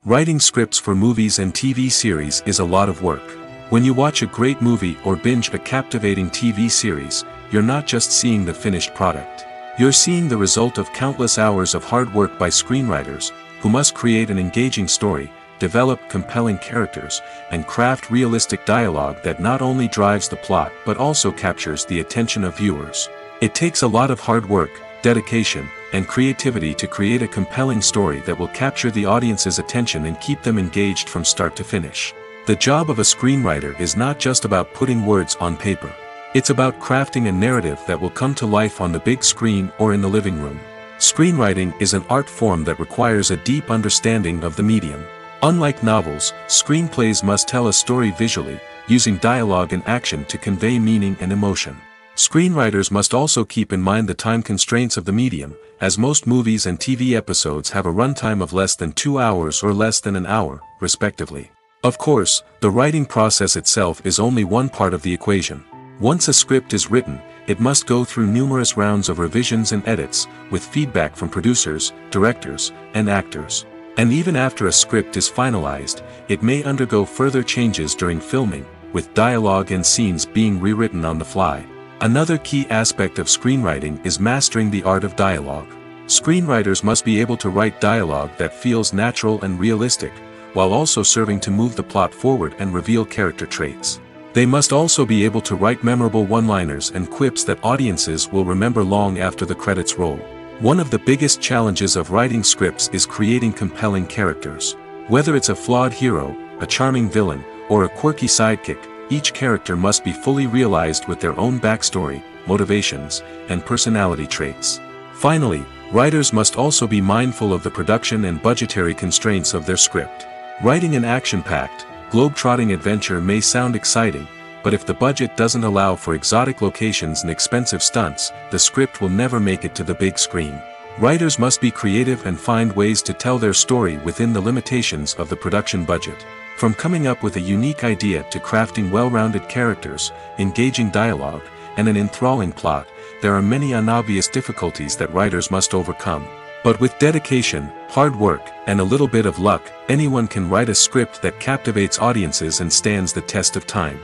Writing scripts for movies and TV series is a lot of work. When you watch a great movie or binge a captivating TV series, you're not just seeing the finished product. You're seeing the result of countless hours of hard work by screenwriters, who must create an engaging story, develop compelling characters, and craft realistic dialogue that not only drives the plot but also captures the attention of viewers. It takes a lot of hard work, dedication, and creativity to create a compelling story that will capture the audience's attention and keep them engaged from start to finish. The job of a screenwriter is not just about putting words on paper. It's about crafting a narrative that will come to life on the big screen or in the living room. Screenwriting is an art form that requires a deep understanding of the medium. Unlike novels, screenplays must tell a story visually, using dialogue and action to convey meaning and emotion. Screenwriters must also keep in mind the time constraints of the medium, as most movies and TV episodes have a runtime of less than 2 hours or less than an hour, respectively. Of course, the writing process itself is only one part of the equation. Once a script is written, it must go through numerous rounds of revisions and edits, with feedback from producers, directors, and actors. And even after a script is finalized, it may undergo further changes during filming, with dialogue and scenes being rewritten on the fly. Another key aspect of screenwriting is mastering the art of dialogue. Screenwriters must be able to write dialogue that feels natural and realistic, while also serving to move the plot forward and reveal character traits. They must also be able to write memorable one-liners and quips that audiences will remember long after the credits roll. One of the biggest challenges of writing scripts is creating compelling characters. Whether it's a flawed hero, a charming villain, or a quirky sidekick, each character must be fully realized with their own backstory, motivations, and personality traits. Finally, writers must also be mindful of the production and budgetary constraints of their script. Writing an action-packed, globe-trotting adventure may sound exciting, but if the budget doesn't allow for exotic locations and expensive stunts, the script will never make it to the big screen. Writers must be creative and find ways to tell their story within the limitations of the production budget. From coming up with a unique idea to crafting well-rounded characters, engaging dialogue, and an enthralling plot, there are many unobvious difficulties that writers must overcome. But with dedication, hard work, and a little bit of luck, anyone can write a script that captivates audiences and stands the test of time.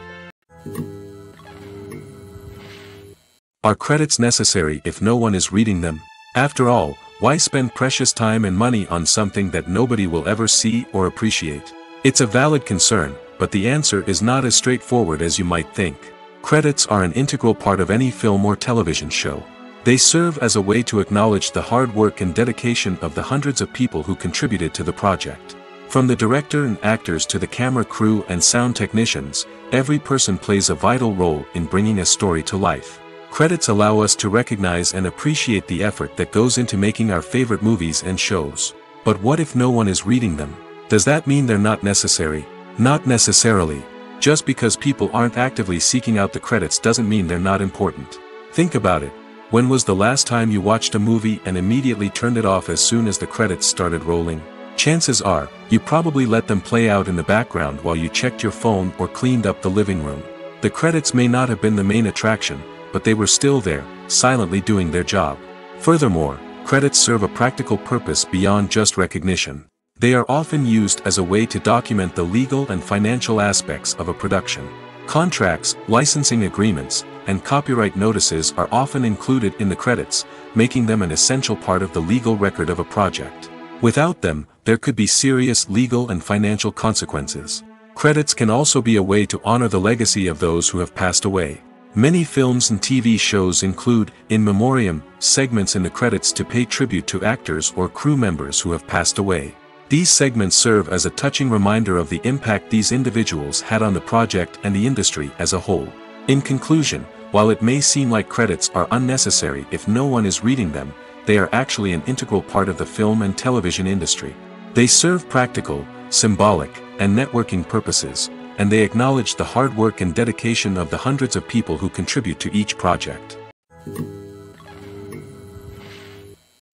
Are credits necessary if no one is reading them? After all, why spend precious time and money on something that nobody will ever see or appreciate? It's a valid concern, but the answer is not as straightforward as you might think. Credits are an integral part of any film or television show. They serve as a way to acknowledge the hard work and dedication of the hundreds of people who contributed to the project. From the director and actors to the camera crew and sound technicians, every person plays a vital role in bringing a story to life. Credits allow us to recognize and appreciate the effort that goes into making our favorite movies and shows. But what if no one is reading them? Does that mean they're not necessary? Not necessarily. Just because people aren't actively seeking out the credits doesn't mean they're not important. Think about it. When was the last time you watched a movie and immediately turned it off as soon as the credits started rolling? Chances are, you probably let them play out in the background while you checked your phone or cleaned up the living room. The credits may not have been the main attraction, but they were still there, silently doing their job. Furthermore, credits serve a practical purpose beyond just recognition. They are often used as a way to document the legal and financial aspects of a production. Contracts, licensing agreements, and copyright notices are often included in the credits, making them an essential part of the legal record of a project. Without them, there could be serious legal and financial consequences. Credits can also be a way to honor the legacy of those who have passed away. Many films and TV shows include, in memoriam, segments in the credits to pay tribute to actors or crew members who have passed away. These segments serve as a touching reminder of the impact these individuals had on the project and the industry as a whole. In conclusion, while it may seem like credits are unnecessary if no one is reading them, they are actually an integral part of the film and television industry. They serve practical, symbolic, and networking purposes, and they acknowledge the hard work and dedication of the hundreds of people who contribute to each project.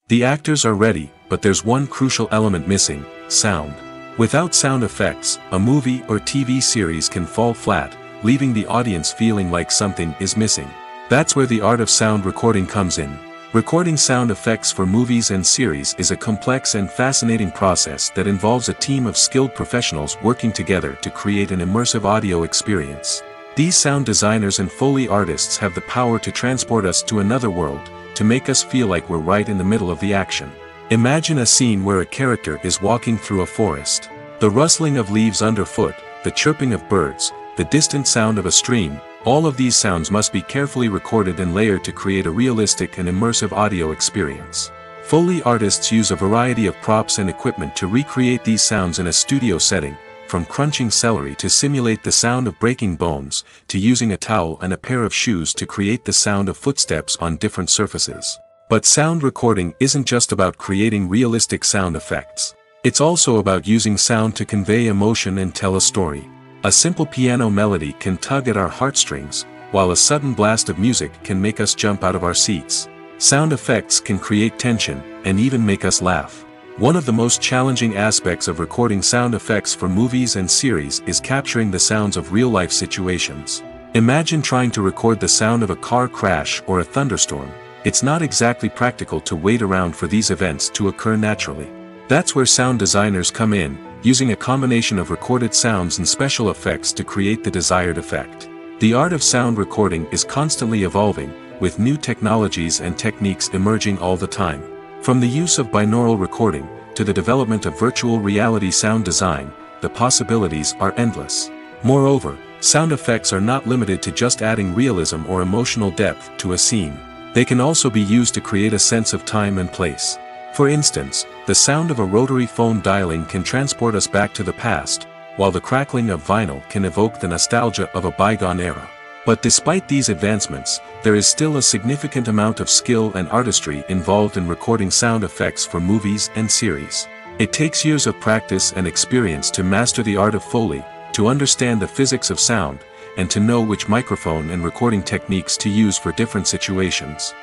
The actors are ready, but there's one crucial element missing: sound. Without sound effects, a movie or TV series can fall flat, leaving the audience feeling like something is missing. That's where the art of sound recording comes in. Recording sound effects for movies and series is a complex and fascinating process that involves a team of skilled professionals working together to create an immersive audio experience. These sound designers and Foley artists have the power to transport us to another world, to make us feel like we're right in the middle of the action. Imagine a scene where a character is walking through a forest. The rustling of leaves underfoot, the chirping of birds, the distant sound of a stream, all of these sounds must be carefully recorded and layered to create a realistic and immersive audio experience. Foley artists use a variety of props and equipment to recreate these sounds in a studio setting, from crunching celery to simulate the sound of breaking bones, to using a towel and a pair of shoes to create the sound of footsteps on different surfaces. But sound recording isn't just about creating realistic sound effects. It's also about using sound to convey emotion and tell a story. A simple piano melody can tug at our heartstrings, while a sudden blast of music can make us jump out of our seats. Sound effects can create tension, and even make us laugh. One of the most challenging aspects of recording sound effects for movies and series is capturing the sounds of real-life situations. Imagine trying to record the sound of a car crash or a thunderstorm. It's not exactly practical to wait around for these events to occur naturally. That's where sound designers come in, using a combination of recorded sounds and special effects to create the desired effect. The art of sound recording is constantly evolving, with new technologies and techniques emerging all the time. From the use of binaural recording, to the development of virtual reality sound design, the possibilities are endless. Moreover, sound effects are not limited to just adding realism or emotional depth to a scene. They can also be used to create a sense of time and place. For instance, the sound of a rotary phone dialing can transport us back to the past, while the crackling of vinyl can evoke the nostalgia of a bygone era. But despite these advancements, there is still a significant amount of skill and artistry involved in recording sound effects for movies and series. It takes years of practice and experience to master the art of Foley, to understand the physics of sound, and to know which microphone and recording techniques to use for different situations.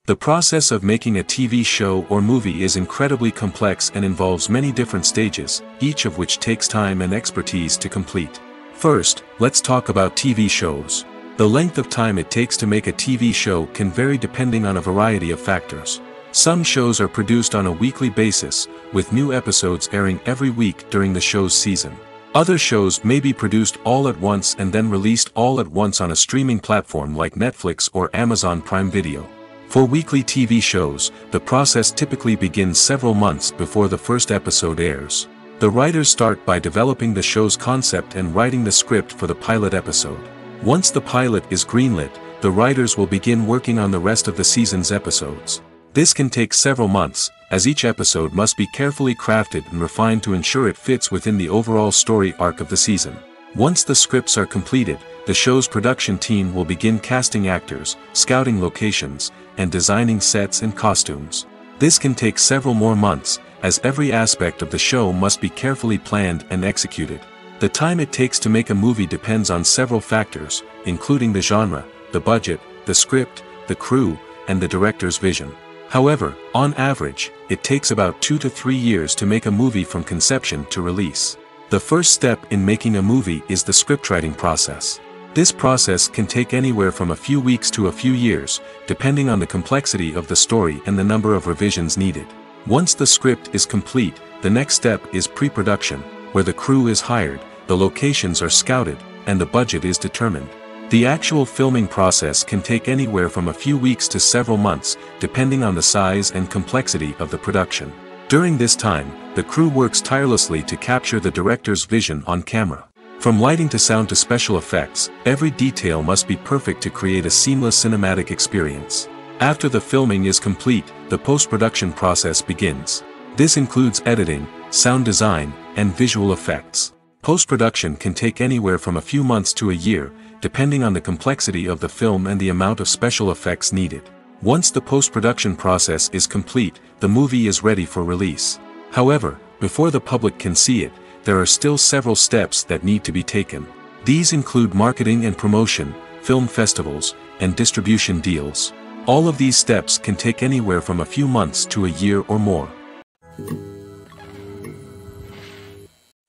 The process of making a TV show or movie is incredibly complex and involves many different stages, each of which takes time and expertise to complete. First, let's talk about TV shows. The length of time it takes to make a TV show can vary depending on a variety of factors. Some shows are produced on a weekly basis, with new episodes airing every week during the show's season. Other shows may be produced all at once and then released all at once on a streaming platform like Netflix or Amazon Prime Video. For weekly TV shows, the process typically begins several months before the first episode airs. The writers start by developing the show's concept and writing the script for the pilot episode. Once the pilot is greenlit, the writers will begin working on the rest of the season's episodes. This can take several months, as each episode must be carefully crafted and refined to ensure it fits within the overall story arc of the season. Once the scripts are completed, the show's production team will begin casting actors, scouting locations, and designing sets and costumes. This can take several more months, as every aspect of the show must be carefully planned and executed. The time it takes to make a movie depends on several factors, including the genre, the budget, the script, the crew, and the director's vision. However, on average, it takes about 2 to 3 years to make a movie from conception to release. The first step in making a movie is the scriptwriting process. This process can take anywhere from a few weeks to a few years, depending on the complexity of the story and the number of revisions needed. Once the script is complete, the next step is pre-production, where the crew is hired, the locations are scouted, and the budget is determined. The actual filming process can take anywhere from a few weeks to several months, depending on the size and complexity of the production. During this time, the crew works tirelessly to capture the director's vision on camera. From lighting to sound to special effects, every detail must be perfect to create a seamless cinematic experience. After the filming is complete, the post-production process begins. This includes editing, sound design, and visual effects. Post-production can take anywhere from a few months to a year, depending on the complexity of the film and the amount of special effects needed. Once the post-production process is complete, the movie is ready for release. However, before the public can see it, there are still several steps that need to be taken. These include marketing and promotion, film festivals, and distribution deals. All of these steps can take anywhere from a few months to a year or more.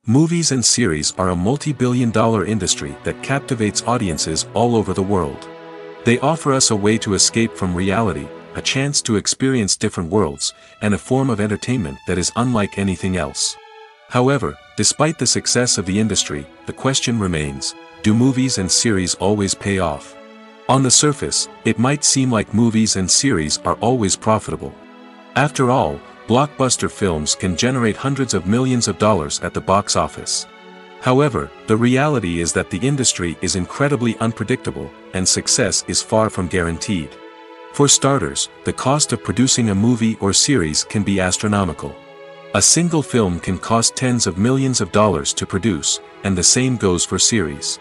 Movies and series are a multi-billion-dollar industry that captivates audiences all over the world. They offer us a way to escape from reality, a chance to experience different worlds, and a form of entertainment that is unlike anything else. However, despite the success of the industry, the question remains, do movies and series always pay off? On the surface, it might seem like movies and series are always profitable. After all, blockbuster films can generate hundreds of millions of dollars at the box office. However, the reality is that the industry is incredibly unpredictable, and success is far from guaranteed. For starters, the cost of producing a movie or series can be astronomical. A single film can cost tens of millions of dollars to produce, and the same goes for series.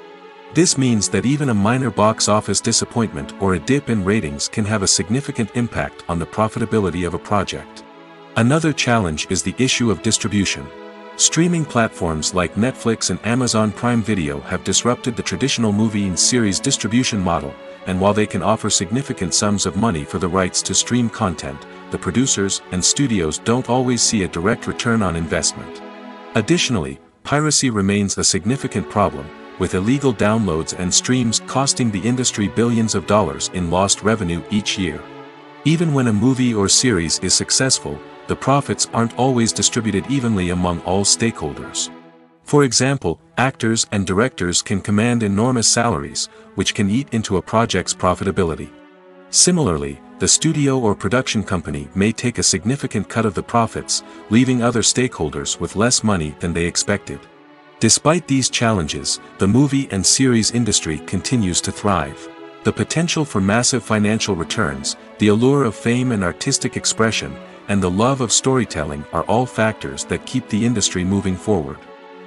This means that even a minor box office disappointment or a dip in ratings can have a significant impact on the profitability of a project. Another challenge is the issue of distribution. Streaming platforms like Netflix and Amazon Prime Video have disrupted the traditional movie and series distribution model, and while they can offer significant sums of money for the rights to stream content, the producers and studios don't always see a direct return on investment. Additionally, piracy remains a significant problem, with illegal downloads and streams costing the industry billions of dollars in lost revenue each year. Even when a movie or series is successful, the profits aren't always distributed evenly among all stakeholders. For example, actors and directors can command enormous salaries, which can eat into a project's profitability. Similarly, the studio or production company may take a significant cut of the profits, leaving other stakeholders with less money than they expected. Despite these challenges, the movie and series industry continues to thrive. The potential for massive financial returns, the allure of fame and artistic expression, and the love of storytelling are all factors that keep the industry moving forward.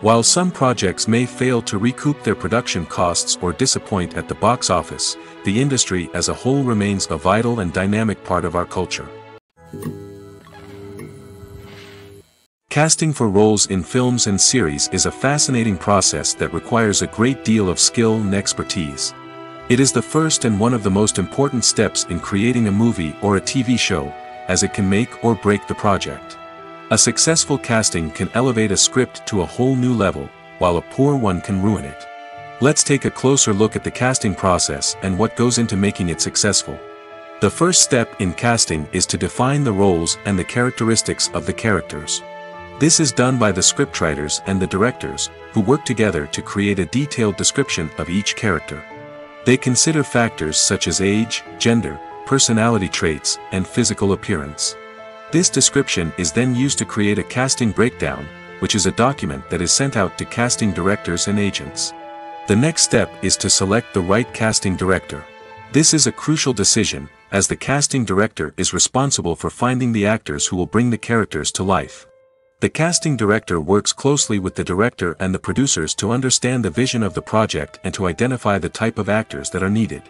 While some projects may fail to recoup their production costs or disappoint at the box office, the industry as a whole remains a vital and dynamic part of our culture. Casting for roles in films and series is a fascinating process that requires a great deal of skill and expertise. It is the first and one of the most important steps in creating a movie or a TV show, as it can make or break the project. A successful casting can elevate a script to a whole new level, while a poor one can ruin it. Let's take a closer look at the casting process and what goes into making it successful. The first step in casting is to define the roles and the characteristics of the characters. This is done by the scriptwriters and the directors, who work together to create a detailed description of each character. They consider factors such as age, gender, personality traits, and physical appearance. This description is then used to create a casting breakdown, which is a document that is sent out to casting directors and agents. The next step is to select the right casting director. This is a crucial decision, as the casting director is responsible for finding the actors who will bring the characters to life. The casting director works closely with the director and the producers to understand the vision of the project and to identify the type of actors that are needed.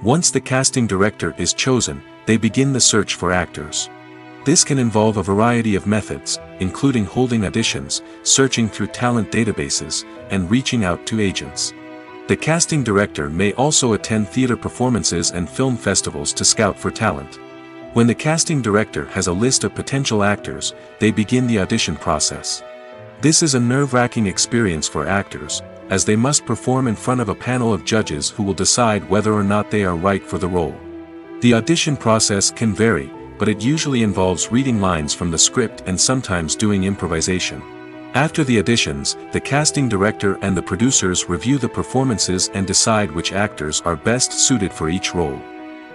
Once the casting director is chosen, they begin the search for actors. This can involve a variety of methods, including holding auditions, searching through talent databases, and reaching out to agents. The casting director may also attend theater performances and film festivals to scout for talent. When the casting director has a list of potential actors, they begin the audition process. This is a nerve-wracking experience for actors, as they must perform in front of a panel of judges who will decide whether or not they are right for the role. The audition process can vary, but it usually involves reading lines from the script and sometimes doing improvisation. After the auditions, the casting director and the producers review the performances and decide which actors are best suited for each role.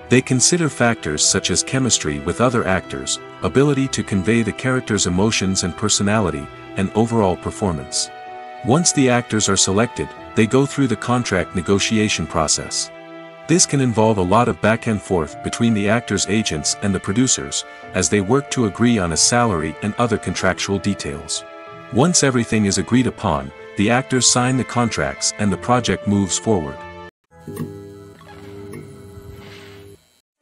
They consider factors such as chemistry with other actors, ability to convey the character's emotions and personality, and overall performance. Once the actors are selected, they go through the contract negotiation process. This can involve a lot of back and forth between the actors' agents and the producers, as they work to agree on a salary and other contractual details. Once everything is agreed upon, the actors sign the contracts and the project moves forward.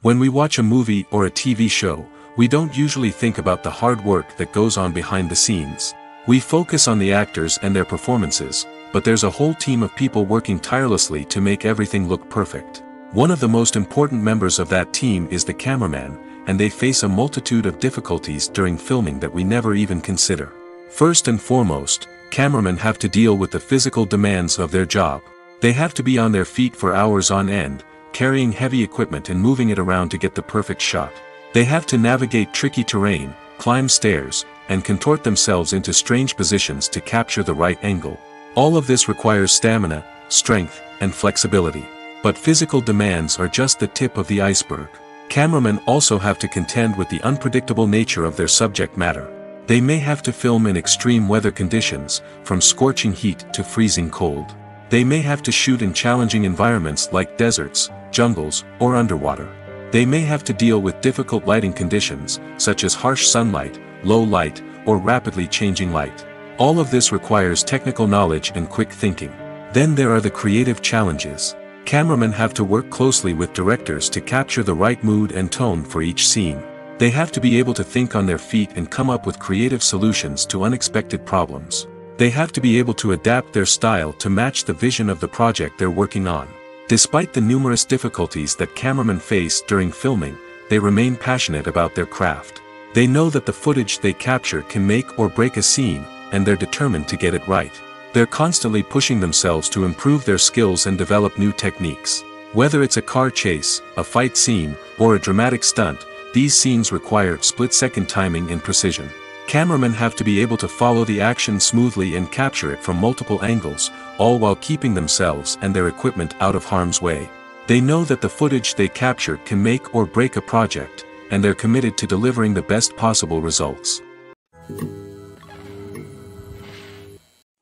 When we watch a movie or a TV show, we don't usually think about the hard work that goes on behind the scenes. We focus on the actors and their performances, but there's a whole team of people working tirelessly to make everything look perfect. One of the most important members of that team is the cameraman, and they face a multitude of difficulties during filming that we never even consider. First and foremost, cameramen have to deal with the physical demands of their job. They have to be on their feet for hours on end, carrying heavy equipment and moving it around to get the perfect shot. They have to navigate tricky terrain, climb stairs, and contort themselves into strange positions to capture the right angle. All of this requires stamina, strength, and flexibility. But physical demands are just the tip of the iceberg. Cameramen also have to contend with the unpredictable nature of their subject matter. They may have to film in extreme weather conditions, from scorching heat to freezing cold. They may have to shoot in challenging environments like deserts, jungles, or underwater. They may have to deal with difficult lighting conditions, such as harsh sunlight, low light, or rapidly changing light. All of this requires technical knowledge and quick thinking. Then there are the creative challenges. Cameramen have to work closely with directors to capture the right mood and tone for each scene. They have to be able to think on their feet and come up with creative solutions to unexpected problems. They have to be able to adapt their style to match the vision of the project they're working on. Despite the numerous difficulties that cameramen face during filming, they remain passionate about their craft. They know that the footage they capture can make or break a scene, and they're determined to get it right. They're constantly pushing themselves to improve their skills and develop new techniques. Whether it's a car chase, a fight scene, or a dramatic stunt, these scenes require split-second timing and precision. Cameramen have to be able to follow the action smoothly and capture it from multiple angles, all while keeping themselves and their equipment out of harm's way. They know that the footage they capture can make or break a project, and they're committed to delivering the best possible results.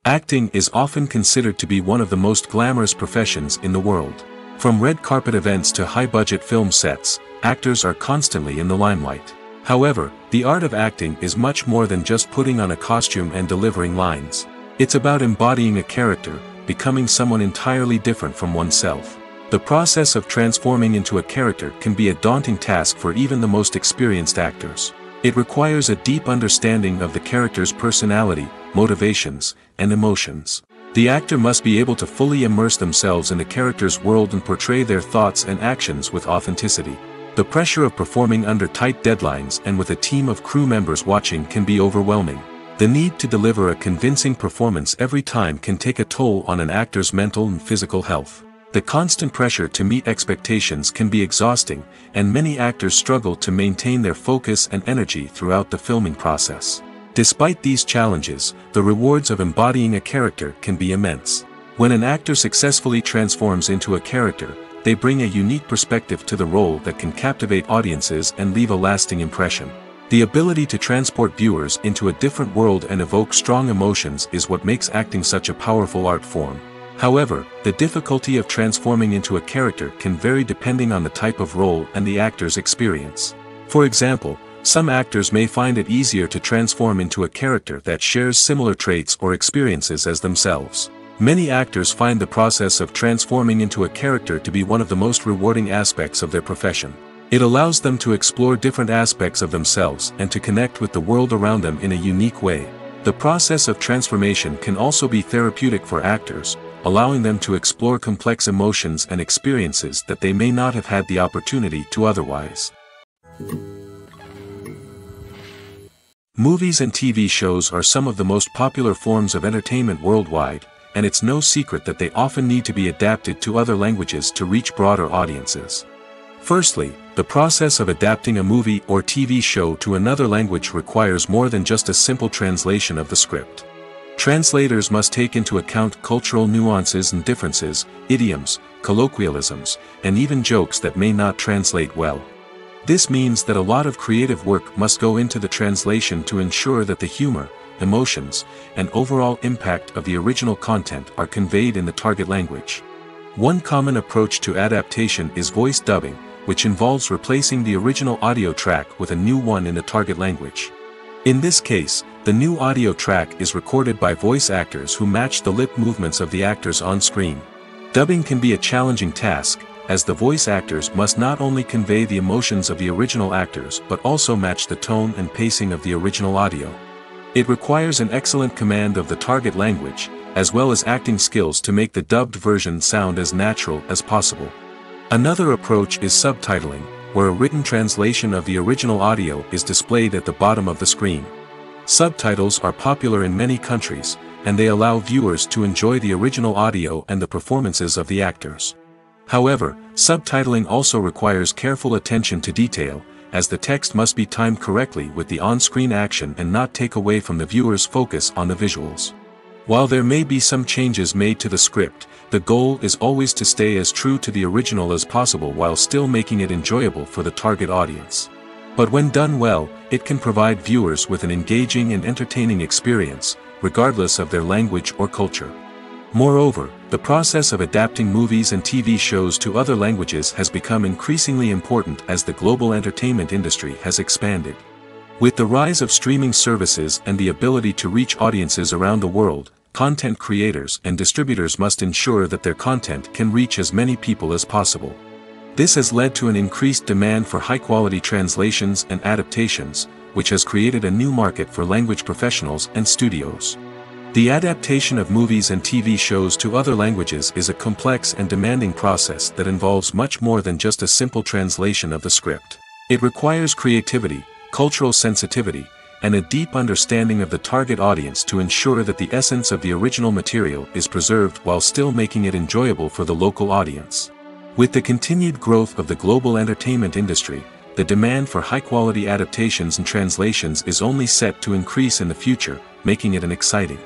Acting is often considered to be one of the most glamorous professions in the world. From red carpet events to high-budget film sets, actors are constantly in the limelight. However, the art of acting is much more than just putting on a costume and delivering lines. It's about embodying a character, becoming someone entirely different from oneself. The process of transforming into a character can be a daunting task for even the most experienced actors. It requires a deep understanding of the character's personality, motivations, and emotions. The actor must be able to fully immerse themselves in the character's world and portray their thoughts and actions with authenticity. The pressure of performing under tight deadlines and with a team of crew members watching can be overwhelming. The need to deliver a convincing performance every time can take a toll on an actor's mental and physical health. The constant pressure to meet expectations can be exhausting, and many actors struggle to maintain their focus and energy throughout the filming process. Despite these challenges, the rewards of embodying a character can be immense. When an actor successfully transforms into a character, they bring a unique perspective to the role that can captivate audiences and leave a lasting impression. The ability to transport viewers into a different world and evoke strong emotions is what makes acting such a powerful art form. However, the difficulty of transforming into a character can vary depending on the type of role and the actor's experience. For example, some actors may find it easier to transform into a character that shares similar traits or experiences as themselves. Many actors find the process of transforming into a character to be one of the most rewarding aspects of their profession. It allows them to explore different aspects of themselves and to connect with the world around them in a unique way. The process of transformation can also be therapeutic for actors, allowing them to explore complex emotions and experiences that they may not have had the opportunity to otherwise. Movies and TV shows are some of the most popular forms of entertainment worldwide, and it's no secret that they often need to be adapted to other languages to reach broader audiences. Firstly, the process of adapting a movie or TV show to another language requires more than just a simple translation of the script. Translators must take into account cultural nuances and differences, idioms, colloquialisms, and even jokes that may not translate well. This means that a lot of creative work must go into the translation to ensure that the humor, emotions, and overall impact of the original content are conveyed in the target language. One common approach to adaptation is voice dubbing, which involves replacing the original audio track with a new one in the target language. In this case, the new audio track is recorded by voice actors who match the lip movements of the actors on screen. Dubbing can be a challenging task, as the voice actors must not only convey the emotions of the original actors but also match the tone and pacing of the original audio. It requires an excellent command of the target language, as well as acting skills to make the dubbed version sound as natural as possible. Another approach is subtitling, where a written translation of the original audio is displayed at the bottom of the screen. Subtitles are popular in many countries, and they allow viewers to enjoy the original audio and the performances of the actors. However, subtitling also requires careful attention to detail, as the text must be timed correctly with the on-screen action and not take away from the viewer's focus on the visuals. While there may be some changes made to the script, the goal is always to stay as true to the original as possible while still making it enjoyable for the target audience. But when done well, it can provide viewers with an engaging and entertaining experience, regardless of their language or culture. Moreover, the process of adapting movies and TV shows to other languages has become increasingly important as the global entertainment industry has expanded. With the rise of streaming services and the ability to reach audiences around the world, content creators and distributors must ensure that their content can reach as many people as possible. This has led to an increased demand for high-quality translations and adaptations, which has created a new market for language professionals and studios. The adaptation of movies and TV shows to other languages is a complex and demanding process that involves much more than just a simple translation of the script. It requires creativity, cultural sensitivity, and a deep understanding of the target audience to ensure that the essence of the original material is preserved while still making it enjoyable for the local audience. With the continued growth of the global entertainment industry, the demand for high-quality adaptations and translations is only set to increase in the future, making it an exciting.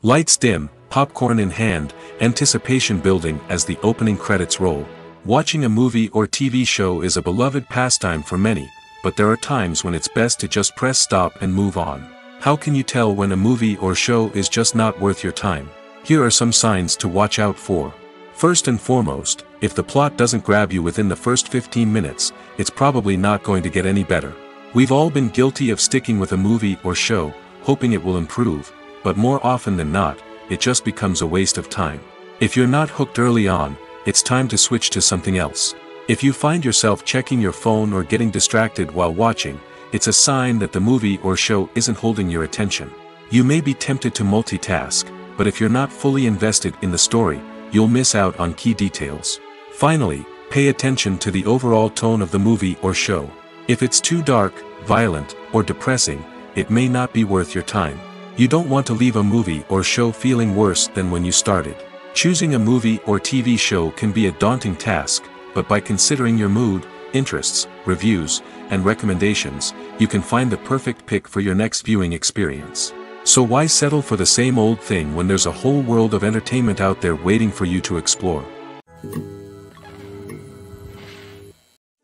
Lights dim, popcorn in hand, anticipation building as the opening credits roll. Watching a movie or TV show is a beloved pastime for many, but there are times when it's best to just press stop and move on. How can you tell when a movie or show is just not worth your time? Here are some signs to watch out for. First and foremost, if the plot doesn't grab you within the first 15 minutes, it's probably not going to get any better. We've all been guilty of sticking with a movie or show, hoping it will improve, but more often than not, it just becomes a waste of time. If you're not hooked early on, it's time to switch to something else. If you find yourself checking your phone or getting distracted while watching, it's a sign that the movie or show isn't holding your attention. You may be tempted to multitask, but if you're not fully invested in the story, you'll miss out on key details. Finally, pay attention to the overall tone of the movie or show. If it's too dark, violent, or depressing, it may not be worth your time. You don't want to leave a movie or show feeling worse than when you started. Choosing a movie or TV show can be a daunting task, but by considering your mood, interests, reviews, and recommendations, you can find the perfect pick for your next viewing experience. So why settle for the same old thing when there's a whole world of entertainment out there waiting for you to explore?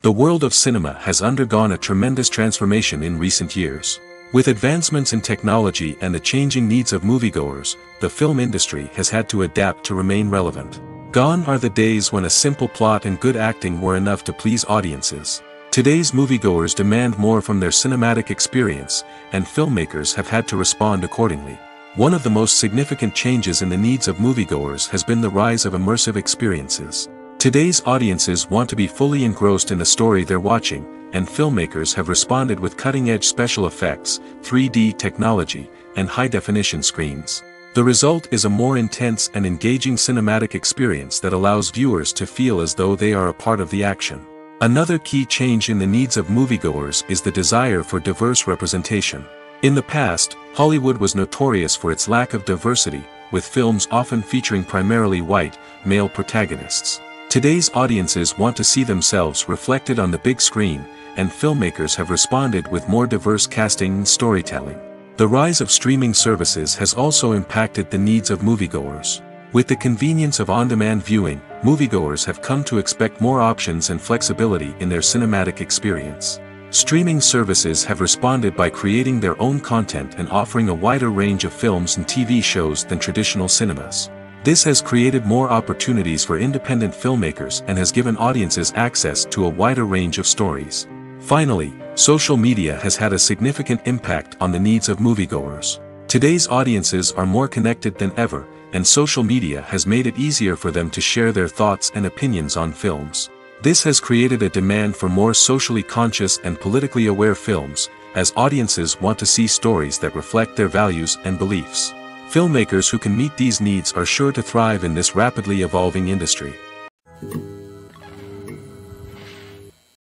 The world of cinema has undergone a tremendous transformation in recent years. With advancements in technology and the changing needs of moviegoers, the film industry has had to adapt to remain relevant. Gone are the days when a simple plot and good acting were enough to please audiences. Today's moviegoers demand more from their cinematic experience, and filmmakers have had to respond accordingly. One of the most significant changes in the needs of moviegoers has been the rise of immersive experiences. Today's audiences want to be fully engrossed in the story they're watching, and filmmakers have responded with cutting-edge special effects, 3D technology, and high-definition screens. The result is a more intense and engaging cinematic experience that allows viewers to feel as though they are a part of the action. Another key change in the needs of moviegoers is the desire for diverse representation. In the past, Hollywood was notorious for its lack of diversity, with films often featuring primarily white, male protagonists. Today's audiences want to see themselves reflected on the big screen, and filmmakers have responded with more diverse casting and storytelling. The rise of streaming services has also impacted the needs of moviegoers. With the convenience of on-demand viewing, moviegoers have come to expect more options and flexibility in their cinematic experience. Streaming services have responded by creating their own content and offering a wider range of films and TV shows than traditional cinemas. This has created more opportunities for independent filmmakers and has given audiences access to a wider range of stories. Finally, social media has had a significant impact on the needs of moviegoers. Today's audiences are more connected than ever, and social media has made it easier for them to share their thoughts and opinions on films. This has created a demand for more socially conscious and politically aware films, as audiences want to see stories that reflect their values and beliefs. Filmmakers who can meet these needs are sure to thrive in this rapidly evolving industry.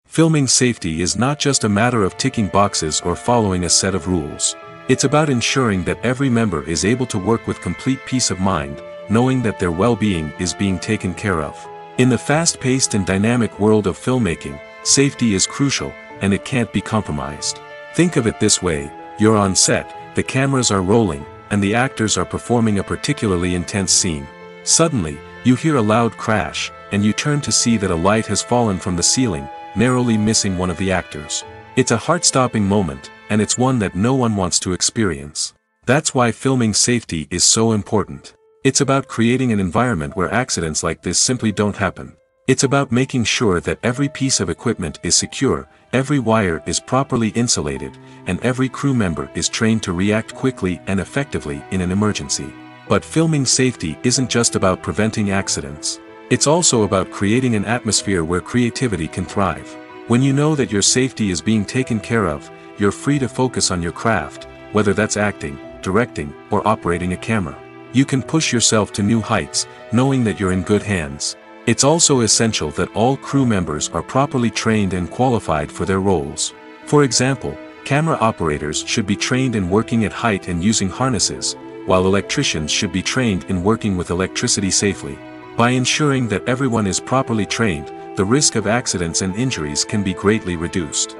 Filming safety is not just a matter of ticking boxes or following a set of rules. It's about ensuring that every member is able to work with complete peace of mind, knowing that their well-being is being taken care of. In the fast-paced and dynamic world of filmmaking, safety is crucial, and it can't be compromised. Think of it this way: you're on set, the cameras are rolling, and the actors are performing a particularly intense scene. Suddenly, you hear a loud crash, and you turn to see that a light has fallen from the ceiling, narrowly missing one of the actors. It's a heart-stopping moment, and it's one that no one wants to experience. That's why filming safety is so important. It's about creating an environment where accidents like this simply don't happen. It's about making sure that every piece of equipment is secure, every wire is properly insulated, and every crew member is trained to react quickly and effectively in an emergency. But filming safety isn't just about preventing accidents. It's also about creating an atmosphere where creativity can thrive. When you know that your safety is being taken care of, you're free to focus on your craft, whether that's acting, directing, or operating a camera. You can push yourself to new heights, knowing that you're in good hands. It's also essential that all crew members are properly trained and qualified for their roles. For example, camera operators should be trained in working at height and using harnesses, while electricians should be trained in working with electricity safely. By ensuring that everyone is properly trained, the risk of accidents and injuries can be greatly reduced.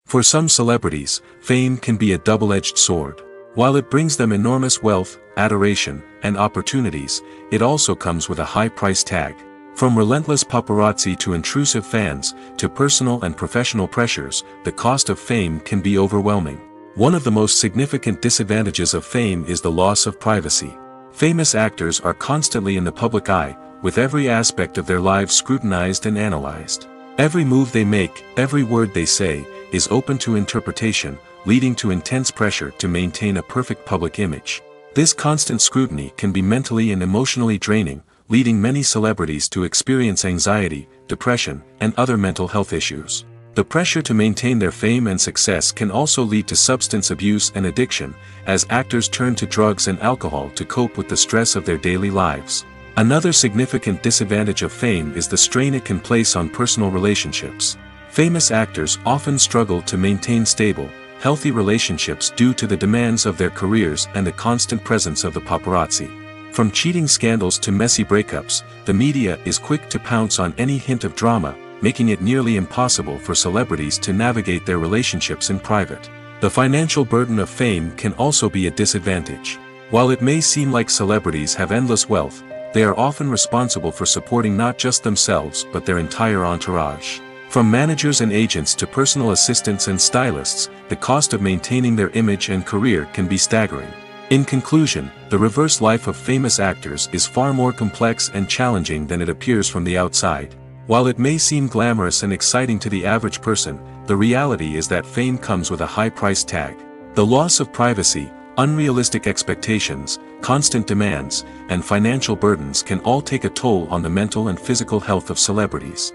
For some celebrities, fame can be a double-edged sword. While it brings them enormous wealth, adoration, and opportunities, it also comes with a high price tag. From relentless paparazzi to intrusive fans, to personal and professional pressures, the cost of fame can be overwhelming. One of the most significant disadvantages of fame is the loss of privacy. Famous actors are constantly in the public eye, with every aspect of their lives scrutinized and analyzed. Every move they make, every word they say, is open to interpretation, leading to intense pressure to maintain a perfect public image. This constant scrutiny can be mentally and emotionally draining, leading many celebrities to experience anxiety, depression, and other mental health issues. The pressure to maintain their fame and success can also lead to substance abuse and addiction, as actors turn to drugs and alcohol to cope with the stress of their daily lives. Another significant disadvantage of fame is the strain it can place on personal relationships. Famous actors often struggle to maintain stable, healthy relationships due to the demands of their careers and the constant presence of the paparazzi. From cheating scandals to messy breakups, the media is quick to pounce on any hint of drama, making it nearly impossible for celebrities to navigate their relationships in private. The financial burden of fame can also be a disadvantage. While it may seem like celebrities have endless wealth, they are often responsible for supporting not just themselves but their entire entourage. From managers and agents to personal assistants and stylists, the cost of maintaining their image and career can be staggering. In conclusion, the reverse life of famous actors is far more complex and challenging than it appears from the outside. While it may seem glamorous and exciting to the average person, the reality is that fame comes with a high price tag. The loss of privacy, unrealistic expectations, constant demands, and financial burdens can all take a toll on the mental and physical health of celebrities.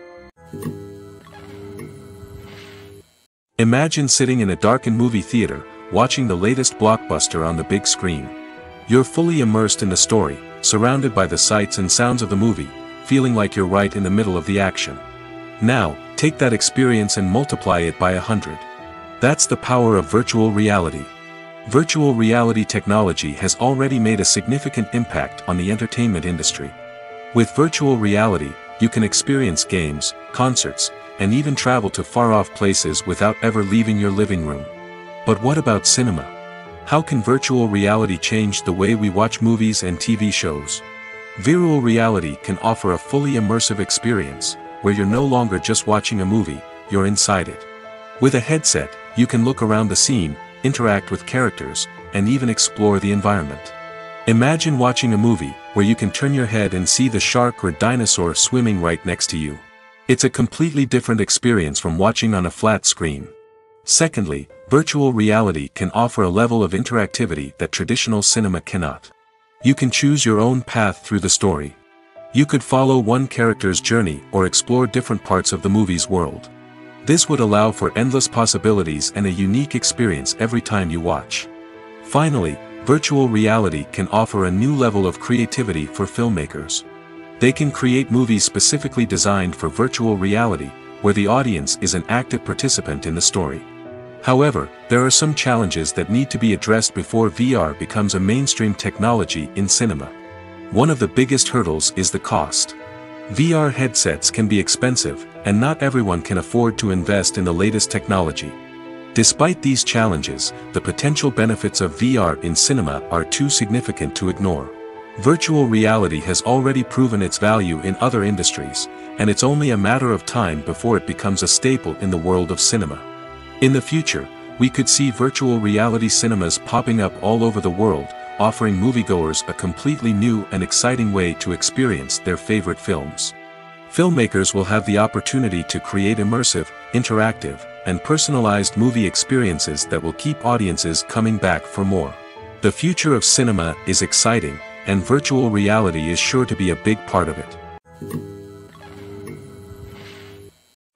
Imagine sitting in a darkened movie theater, watching the latest blockbuster on the big screen. You're fully immersed in the story, surrounded by the sights and sounds of the movie, feeling like you're right in the middle of the action. Now, take that experience and multiply it by 100. That's the power of virtual reality. Virtual reality technology has already made a significant impact on the entertainment industry. With virtual reality, you can experience games, concerts, and even travel to far-off places without ever leaving your living room. But what about cinema? How can virtual reality change the way we watch movies and TV shows? Virtual reality can offer a fully immersive experience, where you're no longer just watching a movie, you're inside it. With a headset, you can look around the scene, interact with characters, and even explore the environment. Imagine watching a movie where you can turn your head and see the shark or dinosaur swimming right next to you. It's a completely different experience from watching on a flat screen. Secondly, virtual reality can offer a level of interactivity that traditional cinema cannot. You can choose your own path through the story. You could follow one character's journey or explore different parts of the movie's world. This would allow for endless possibilities and a unique experience every time you watch. Finally, virtual reality can offer a new level of creativity for filmmakers. They can create movies specifically designed for virtual reality, where the audience is an active participant in the story. However, there are some challenges that need to be addressed before VR becomes a mainstream technology in cinema. One of the biggest hurdles is the cost. VR headsets can be expensive, and not everyone can afford to invest in the latest technology. Despite these challenges, the potential benefits of VR in cinema are too significant to ignore. Virtual reality has already proven its value in other industries, and it's only a matter of time before it becomes a staple in the world of cinema. In the future, we could see virtual reality cinemas popping up all over the world, offering moviegoers a completely new and exciting way to experience their favorite films. Filmmakers will have the opportunity to create immersive, interactive, and personalized movie experiences that will keep audiences coming back for more. The future of cinema is exciting, and virtual reality is sure to be a big part of it.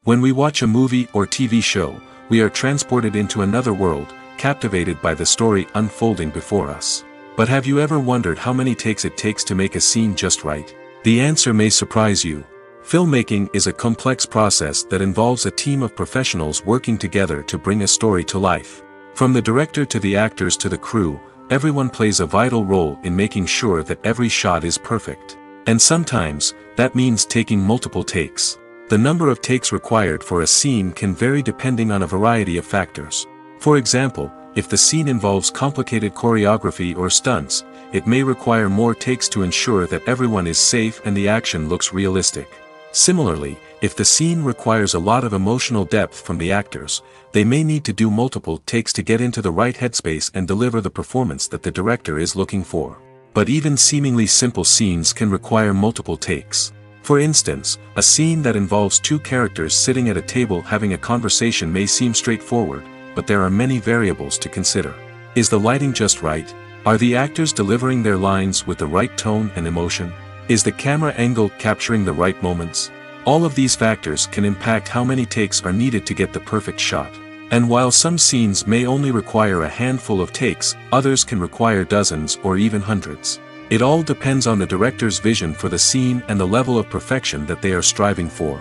When we watch a movie or TV show, we are transported into another world, captivated by the story unfolding before us. But have you ever wondered how many takes it takes to make a scene just right? The answer may surprise you. Filmmaking is a complex process that involves a team of professionals working together to bring a story to life. From the director to the actors to the crew, everyone plays a vital role in making sure that every shot is perfect. And sometimes, that means taking multiple takes. The number of takes required for a scene can vary depending on a variety of factors. For example, if the scene involves complicated choreography or stunts, it may require more takes to ensure that everyone is safe and the action looks realistic. Similarly, if the scene requires a lot of emotional depth from the actors, they may need to do multiple takes to get into the right headspace and deliver the performance that the director is looking for. But even seemingly simple scenes can require multiple takes. For instance, a scene that involves two characters sitting at a table having a conversation may seem straightforward, but there are many variables to consider. Is the lighting just right? Are the actors delivering their lines with the right tone and emotion? Is the camera angle capturing the right moments? All of these factors can impact how many takes are needed to get the perfect shot. And while some scenes may only require a handful of takes, others can require dozens or even hundreds. It all depends on the director's vision for the scene and the level of perfection that they are striving for.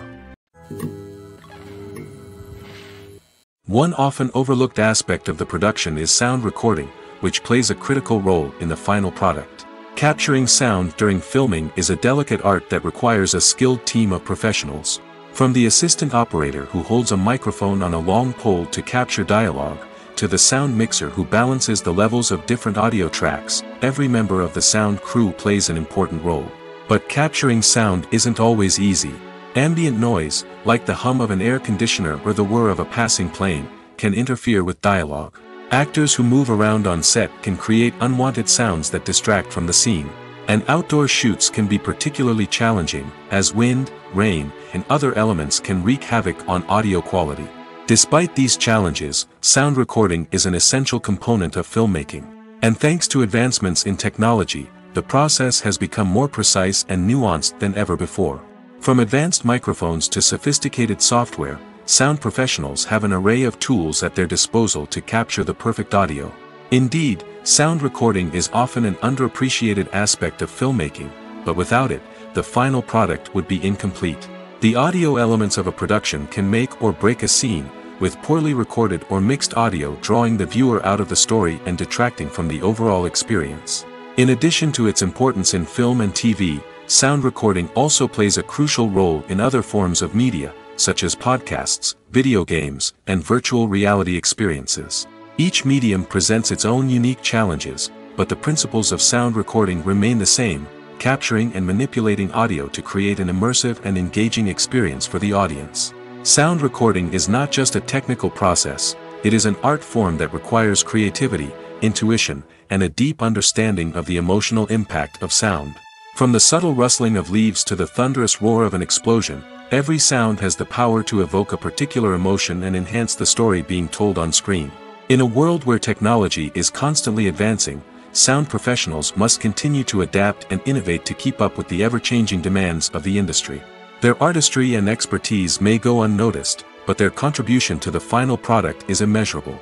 One often overlooked aspect of the production is sound recording, which plays a critical role in the final product. Capturing sound during filming is a delicate art that requires a skilled team of professionals. From the assistant operator who holds a microphone on a long pole to capture dialogue, to the sound mixer who balances the levels of different audio tracks, every member of the sound crew plays an important role. But capturing sound isn't always easy. Ambient noise, like the hum of an air conditioner or the whir of a passing plane, can interfere with dialogue. Actors who move around on set can create unwanted sounds that distract from the scene. And outdoor shoots can be particularly challenging, as wind, rain, and other elements can wreak havoc on audio quality. Despite these challenges, sound recording is an essential component of filmmaking. And thanks to advancements in technology, the process has become more precise and nuanced than ever before. From advanced microphones to sophisticated software, sound professionals have an array of tools at their disposal to capture the perfect audio. Indeed, sound recording is often an underappreciated aspect of filmmaking, but without it, the final product would be incomplete. The audio elements of a production can make or break a scene, with poorly recorded or mixed audio drawing the viewer out of the story and detracting from the overall experience. In addition to its importance in film and TV, sound recording also plays a crucial role in other forms of media, such as podcasts, video games, and virtual reality experiences. Each medium presents its own unique challenges, but the principles of sound recording remain the same: capturing and manipulating audio to create an immersive and engaging experience for the audience. Sound recording is not just a technical process, it is an art form that requires creativity, intuition, and a deep understanding of the emotional impact of sound. From the subtle rustling of leaves to the thunderous roar of an explosion, every sound has the power to evoke a particular emotion and enhance the story being told on screen. In a world where technology is constantly advancing, sound professionals must continue to adapt and innovate to keep up with the ever-changing demands of the industry. Their artistry and expertise may go unnoticed, but their contribution to the final product is immeasurable.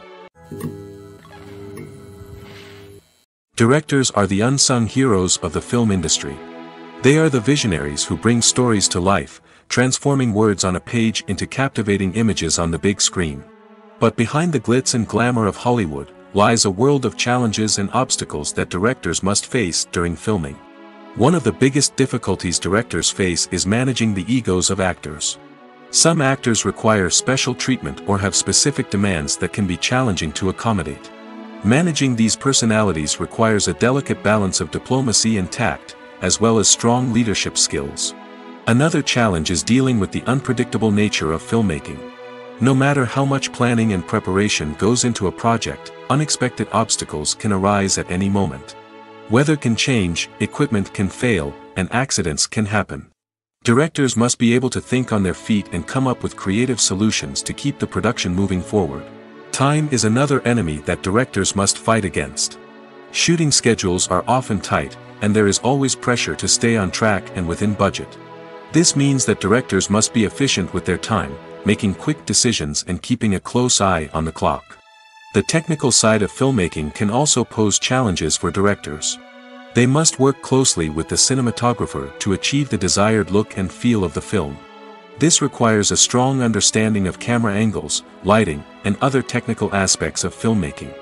Directors are the unsung heroes of the film industry. They are the visionaries who bring stories to life, transforming words on a page into captivating images on the big screen. But behind the glitz and glamour of Hollywood, lies a world of challenges and obstacles that directors must face during filming. One of the biggest difficulties directors face is managing the egos of actors. Some actors require special treatment or have specific demands that can be challenging to accommodate. Managing these personalities requires a delicate balance of diplomacy and tact, as well as strong leadership skills. Another challenge is dealing with the unpredictable nature of filmmaking. No matter how much planning and preparation goes into a project, unexpected obstacles can arise at any moment. Weather can change, equipment can fail, and accidents can happen. Directors must be able to think on their feet and come up with creative solutions to keep the production moving forward. Time is another enemy that directors must fight against. Shooting schedules are often tight, and there is always pressure to stay on track and within budget. This means that directors must be efficient with their time, making quick decisions and keeping a close eye on the clock. The technical side of filmmaking can also pose challenges for directors. They must work closely with the cinematographer to achieve the desired look and feel of the film. This requires a strong understanding of camera angles, lighting, and other technical aspects of filmmaking.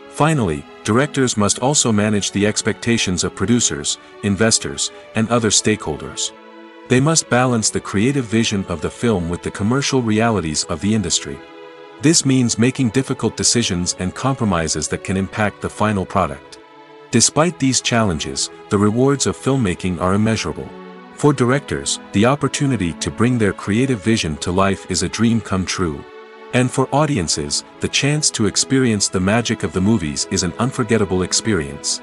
Finally, directors must also manage the expectations of producers, investors, and other stakeholders. They must balance the creative vision of the film with the commercial realities of the industry. This means making difficult decisions and compromises that can impact the final product. Despite these challenges, the rewards of filmmaking are immeasurable. For directors, the opportunity to bring their creative vision to life is a dream come true. And for audiences, the chance to experience the magic of the movies is an unforgettable experience.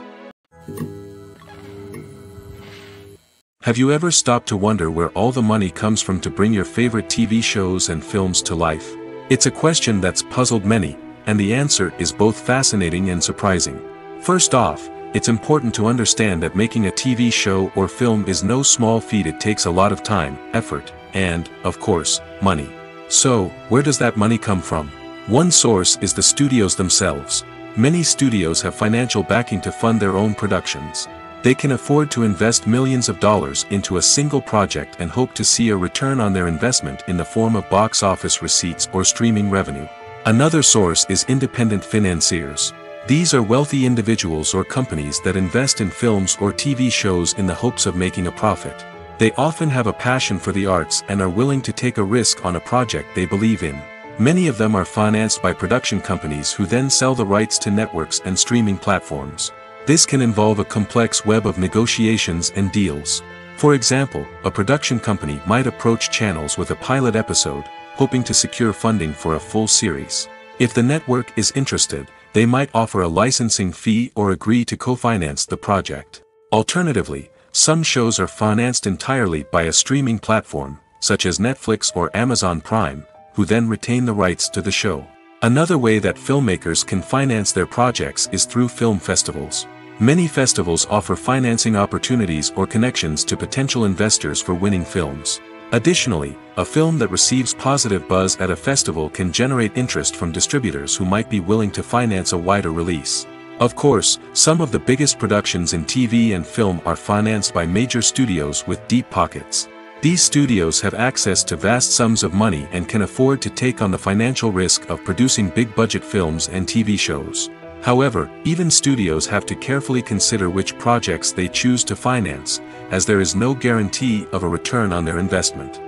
Have you ever stopped to wonder where all the money comes from to bring your favorite TV shows and films to life? It's a question that's puzzled many, and the answer is both fascinating and surprising. First off, it's important to understand that making a TV show or film is no small feat. It takes a lot of time, effort, and, of course, money. So, where does that money come from? One source is the studios themselves. Many studios have financial backing to fund their own productions. They can afford to invest millions of dollars into a single project and hope to see a return on their investment in the form of box office receipts or streaming revenue. Another source is independent financiers. These are wealthy individuals or companies that invest in films or TV shows in the hopes of making a profit. They often have a passion for the arts and are willing to take a risk on a project they believe in. Many of them are financed by production companies who then sell the rights to networks and streaming platforms. This can involve a complex web of negotiations and deals. For example, a production company might approach channels with a pilot episode, hoping to secure funding for a full series. If the network is interested, they might offer a licensing fee or agree to co-finance the project. Alternatively, some shows are financed entirely by a streaming platform, such as Netflix or Amazon Prime, who then retain the rights to the show. Another way that filmmakers can finance their projects is through film festivals. Many festivals offer financing opportunities or connections to potential investors for winning films. Additionally, a film that receives positive buzz at a festival can generate interest from distributors who might be willing to finance a wider release. Of course, some of the biggest productions in TV and film are financed by major studios with deep pockets. These studios have access to vast sums of money and can afford to take on the financial risk of producing big-budget films and TV shows. However, even studios have to carefully consider which projects they choose to finance, as there is no guarantee of a return on their investment.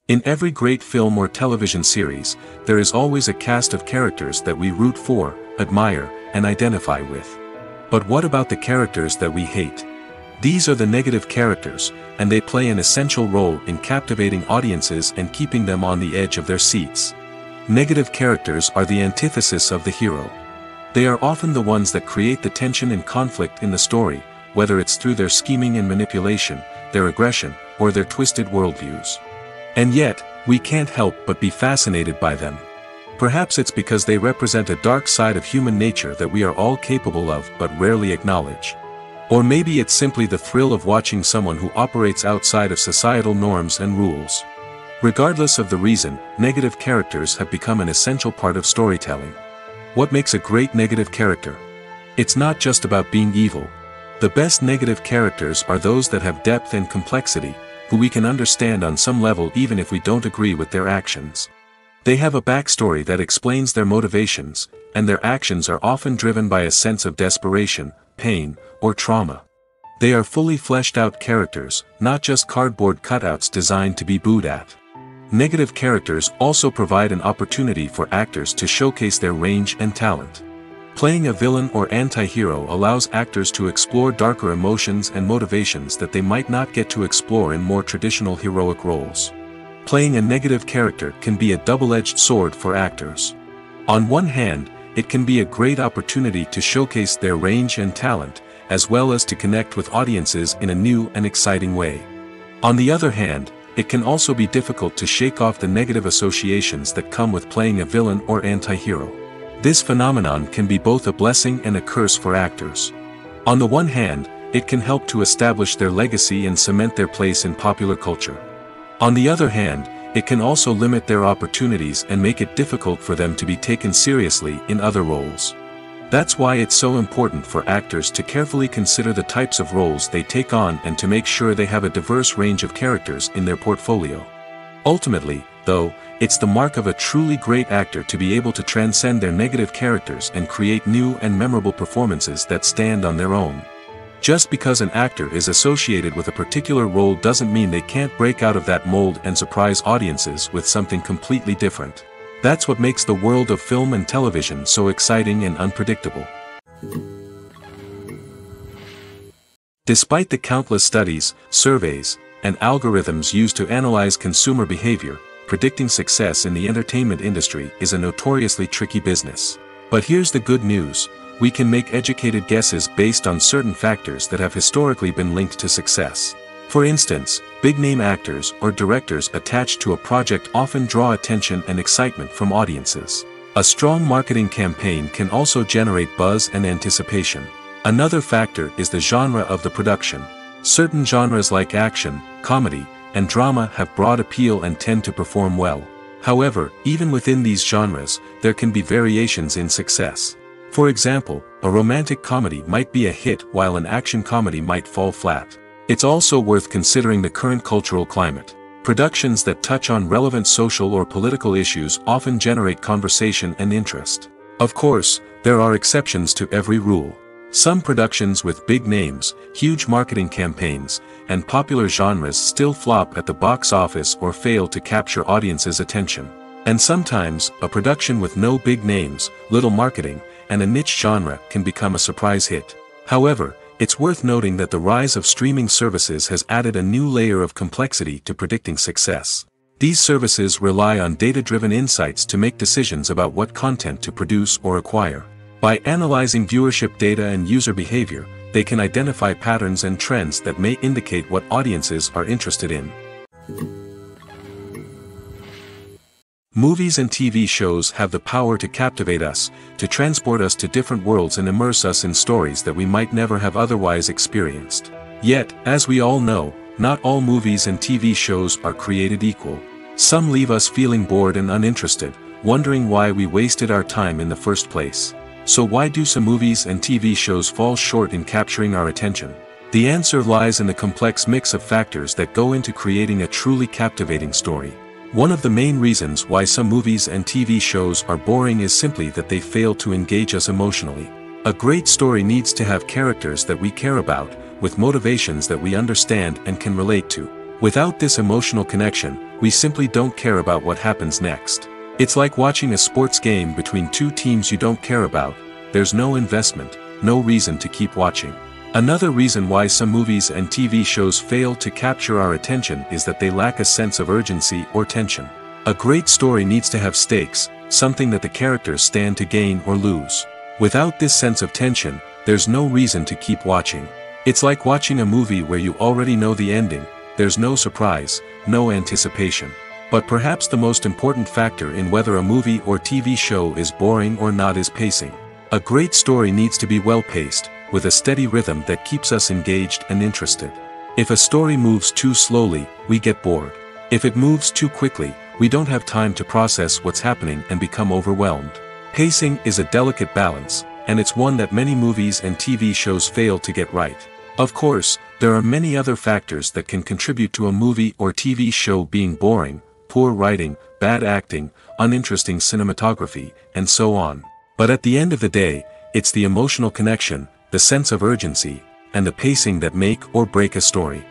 In every great film or television series, there is always a cast of characters that we root for, admire, and identify with. But what about the characters that we hate? These are the negative characters, and they play an essential role in captivating audiences and keeping them on the edge of their seats. Negative characters are the antithesis of the hero. They are often the ones that create the tension and conflict in the story, whether it's through their scheming and manipulation, their aggression, or their twisted worldviews. And yet, we can't help but be fascinated by them. Perhaps it's because they represent a dark side of human nature that we are all capable of but rarely acknowledge. Or maybe it's simply the thrill of watching someone who operates outside of societal norms and rules. Regardless of the reason, negative characters have become an essential part of storytelling. What makes a great negative character? It's not just about being evil. The best negative characters are those that have depth and complexity, who we can understand on some level even if we don't agree with their actions. They have a backstory that explains their motivations, and their actions are often driven by a sense of desperation, pain, or trauma. They are fully fleshed out characters, not just cardboard cutouts designed to be booed at. Negative characters also provide an opportunity for actors to showcase their range and talent. Playing a villain or anti-hero allows actors to explore darker emotions and motivations that they might not get to explore in more traditional heroic roles. Playing a negative character can be a double-edged sword for actors. On one hand, it can be a great opportunity to showcase their range and talent, as well as to connect with audiences in a new and exciting way. On the other hand, it can also be difficult to shake off the negative associations that come with playing a villain or anti-hero. This phenomenon can be both a blessing and a curse for actors. On the one hand, it can help to establish their legacy and cement their place in popular culture. On the other hand, it can also limit their opportunities and make it difficult for them to be taken seriously in other roles. That's why it's so important for actors to carefully consider the types of roles they take on and to make sure they have a diverse range of characters in their portfolio. Ultimately, though, it's the mark of a truly great actor to be able to transcend their negative characters and create new and memorable performances that stand on their own. Just because an actor is associated with a particular role doesn't mean they can't break out of that mold and surprise audiences with something completely different. That's what makes the world of film and television so exciting and unpredictable. Despite the countless studies, surveys, and algorithms used to analyze consumer behavior, predicting success in the entertainment industry is a notoriously tricky business. But here's the good news: we can make educated guesses based on certain factors that have historically been linked to success. For instance, big-name actors or directors attached to a project often draw attention and excitement from audiences. A strong marketing campaign can also generate buzz and anticipation. Another factor is the genre of the production. Certain genres like action, comedy, and drama have broad appeal and tend to perform well. However, even within these genres, there can be variations in success. For example, a romantic comedy might be a hit while an action comedy might fall flat. It's also worth considering the current cultural climate. Productions that touch on relevant social or political issues often generate conversation and interest. Of course, there are exceptions to every rule. Some productions with big names, huge marketing campaigns, and popular genres still flop at the box office or fail to capture audiences' attention. And sometimes, a production with no big names, little marketing, and a niche genre can become a surprise hit. However, it's worth noting that the rise of streaming services has added a new layer of complexity to predicting success. These services rely on data-driven insights to make decisions about what content to produce or acquire. By analyzing viewership data and user behavior, they can identify patterns and trends that may indicate what audiences are interested in. Movies and TV shows have the power to captivate us, to transport us to different worlds and immerse us in stories that we might never have otherwise experienced. Yet, as we all know, not all movies and TV shows are created equal. Some leave us feeling bored and uninterested, wondering why we wasted our time in the first place. So why do some movies and TV shows fall short in capturing our attention? The answer lies in the complex mix of factors that go into creating a truly captivating story. One of the main reasons why some movies and TV shows are boring is simply that they fail to engage us emotionally. A great story needs to have characters that we care about, with motivations that we understand and can relate to. Without this emotional connection, we simply don't care about what happens next. It's like watching a sports game between two teams you don't care about. There's no investment, no reason to keep watching. Another reason why some movies and TV shows fail to capture our attention is that they lack a sense of urgency or tension. A great story needs to have stakes, something that the characters stand to gain or lose. Without this sense of tension, there's no reason to keep watching. It's like watching a movie where you already know the ending, there's no surprise, no anticipation. But perhaps the most important factor in whether a movie or TV show is boring or not is pacing. A great story needs to be well-paced, with a steady rhythm that keeps us engaged and interested. If a story moves too slowly, we get bored. If it moves too quickly, we don't have time to process what's happening and become overwhelmed. Pacing is a delicate balance, and it's one that many movies and TV shows fail to get right. Of course, there are many other factors that can contribute to a movie or TV show being boring: poor writing, bad acting, uninteresting cinematography, and so on. But at the end of the day, it's the emotional connection, the sense of urgency, and the pacing that make or break a story.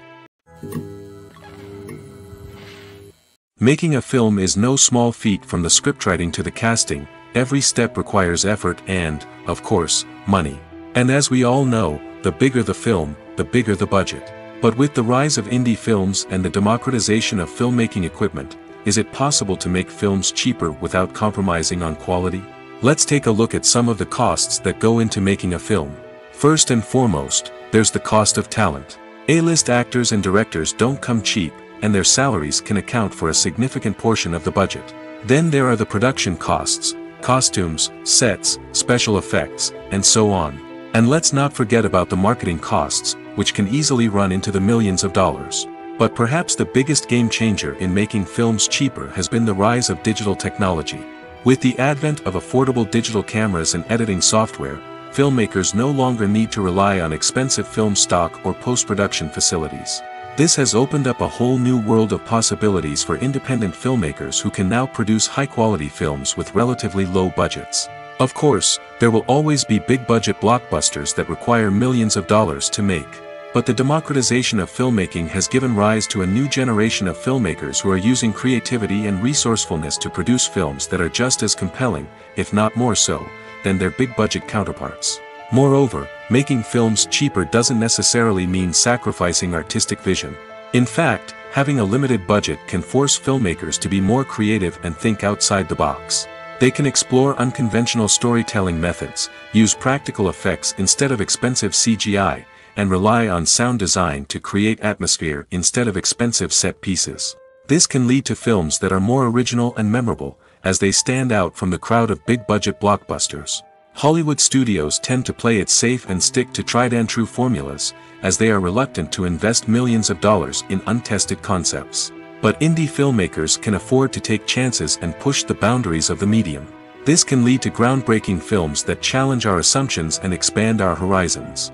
Making a film is no small feat. From the scriptwriting to the casting, every step requires effort and, of course, money. And as we all know, the bigger the film, the bigger the budget. But with the rise of indie films and the democratization of filmmaking equipment, is it possible to make films cheaper without compromising on quality? Let's take a look at some of the costs that go into making a film. First and foremost, there's the cost of talent. A-list actors and directors don't come cheap, and their salaries can account for a significant portion of the budget. Then there are the production costs, costumes, sets, special effects, and so on. And let's not forget about the marketing costs, which can easily run into the millions of dollars. But perhaps the biggest game changer in making films cheaper has been the rise of digital technology. With the advent of affordable digital cameras and editing software, filmmakers no longer need to rely on expensive film stock or post-production facilities. This has opened up a whole new world of possibilities for independent filmmakers who can now produce high-quality films with relatively low budgets. Of course, there will always be big-budget blockbusters that require millions of dollars to make. But the democratization of filmmaking has given rise to a new generation of filmmakers who are using creativity and resourcefulness to produce films that are just as compelling, if not more so, than their big-budget counterparts. Moreover, making films cheaper doesn't necessarily mean sacrificing artistic vision. In fact, having a limited budget can force filmmakers to be more creative and think outside the box. They can explore unconventional storytelling methods, use practical effects instead of expensive CGI, and rely on sound design to create atmosphere instead of expensive set pieces. This can lead to films that are more original and memorable, as they stand out from the crowd of big-budget blockbusters. Hollywood studios tend to play it safe and stick to tried-and-true formulas, as they are reluctant to invest millions of dollars in untested concepts. But indie filmmakers can afford to take chances and push the boundaries of the medium. This can lead to groundbreaking films that challenge our assumptions and expand our horizons.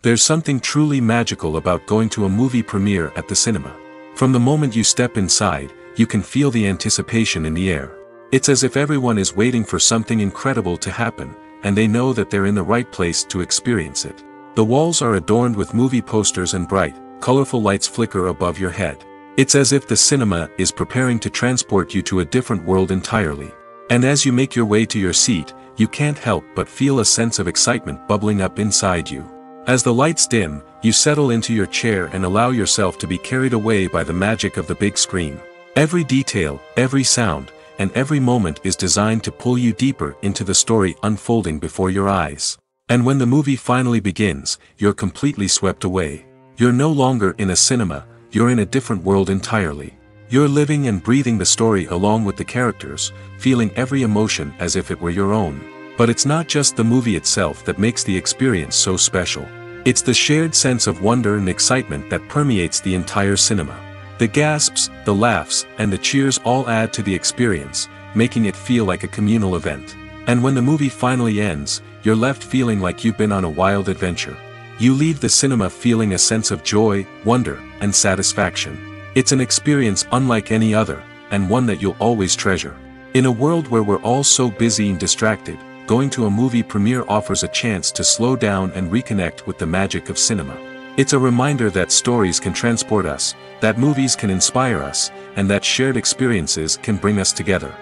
There's something truly magical about going to a movie premiere at the cinema. From the moment you step inside, you can feel the anticipation in the air. It's as if everyone is waiting for something incredible to happen, and they know that they're in the right place to experience it. The walls are adorned with movie posters and bright, colorful lights flicker above your head. It's as if the cinema is preparing to transport you to a different world entirely. And as you make your way to your seat, you can't help but feel a sense of excitement bubbling up inside you. As the lights dim, you settle into your chair and allow yourself to be carried away by the magic of the big screen. Every detail, every sound, and every moment is designed to pull you deeper into the story unfolding before your eyes. And when the movie finally begins, you're completely swept away. You're no longer in a cinema, you're in a different world entirely. You're living and breathing the story along with the characters, feeling every emotion as if it were your own. But it's not just the movie itself that makes the experience so special. It's the shared sense of wonder and excitement that permeates the entire cinema. The gasps, the laughs, and the cheers all add to the experience, making it feel like a communal event. And when the movie finally ends, you're left feeling like you've been on a wild adventure. You leave the cinema feeling a sense of joy, wonder, and satisfaction. It's an experience unlike any other, and one that you'll always treasure. In a world where we're all so busy and distracted, going to a movie premiere offers a chance to slow down and reconnect with the magic of cinema. It's a reminder that stories can transport us, that movies can inspire us, and that shared experiences can bring us together.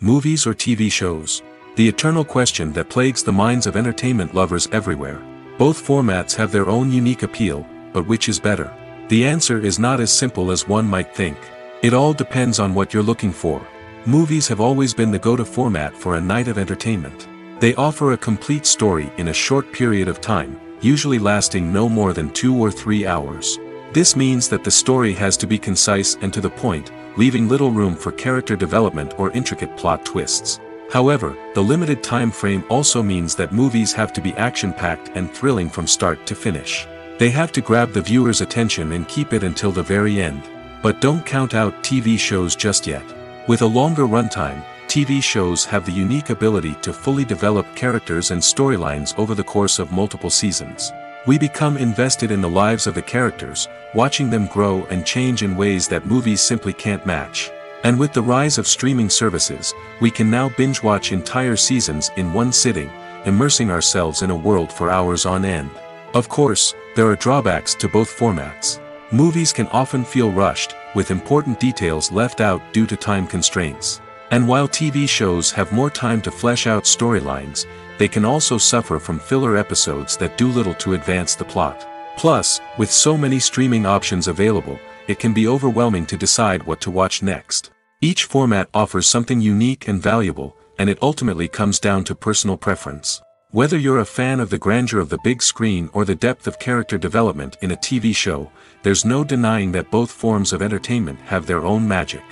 Movies or TV shows? The eternal question that plagues the minds of entertainment lovers everywhere. Both formats have their own unique appeal, but which is better? The answer is not as simple as one might think. It all depends on what you're looking for. Movies have always been the go-to format for a night of entertainment. They offer a complete story in a short period of time, usually lasting no more than 2 or 3 hours. This means that the story has to be concise and to the point, leaving little room for character development or intricate plot twists. However, the limited time frame also means that movies have to be action-packed and thrilling from start to finish. They have to grab the viewer's attention and keep it until the very end. But don't count out TV shows just yet. With a longer runtime, TV shows have the unique ability to fully develop characters and storylines over the course of multiple seasons. We become invested in the lives of the characters, watching them grow and change in ways that movies simply can't match. And with the rise of streaming services, we can now binge-watch entire seasons in one sitting, immersing ourselves in a world for hours on end. Of course, there are drawbacks to both formats. Movies can often feel rushed, with important details left out due to time constraints. And while TV shows have more time to flesh out storylines, they can also suffer from filler episodes that do little to advance the plot. Plus, with so many streaming options available, it can be overwhelming to decide what to watch next. Each format offers something unique and valuable, and it ultimately comes down to personal preference. Whether you're a fan of the grandeur of the big screen or the depth of character development in a TV show, there's no denying that both forms of entertainment have their own magic.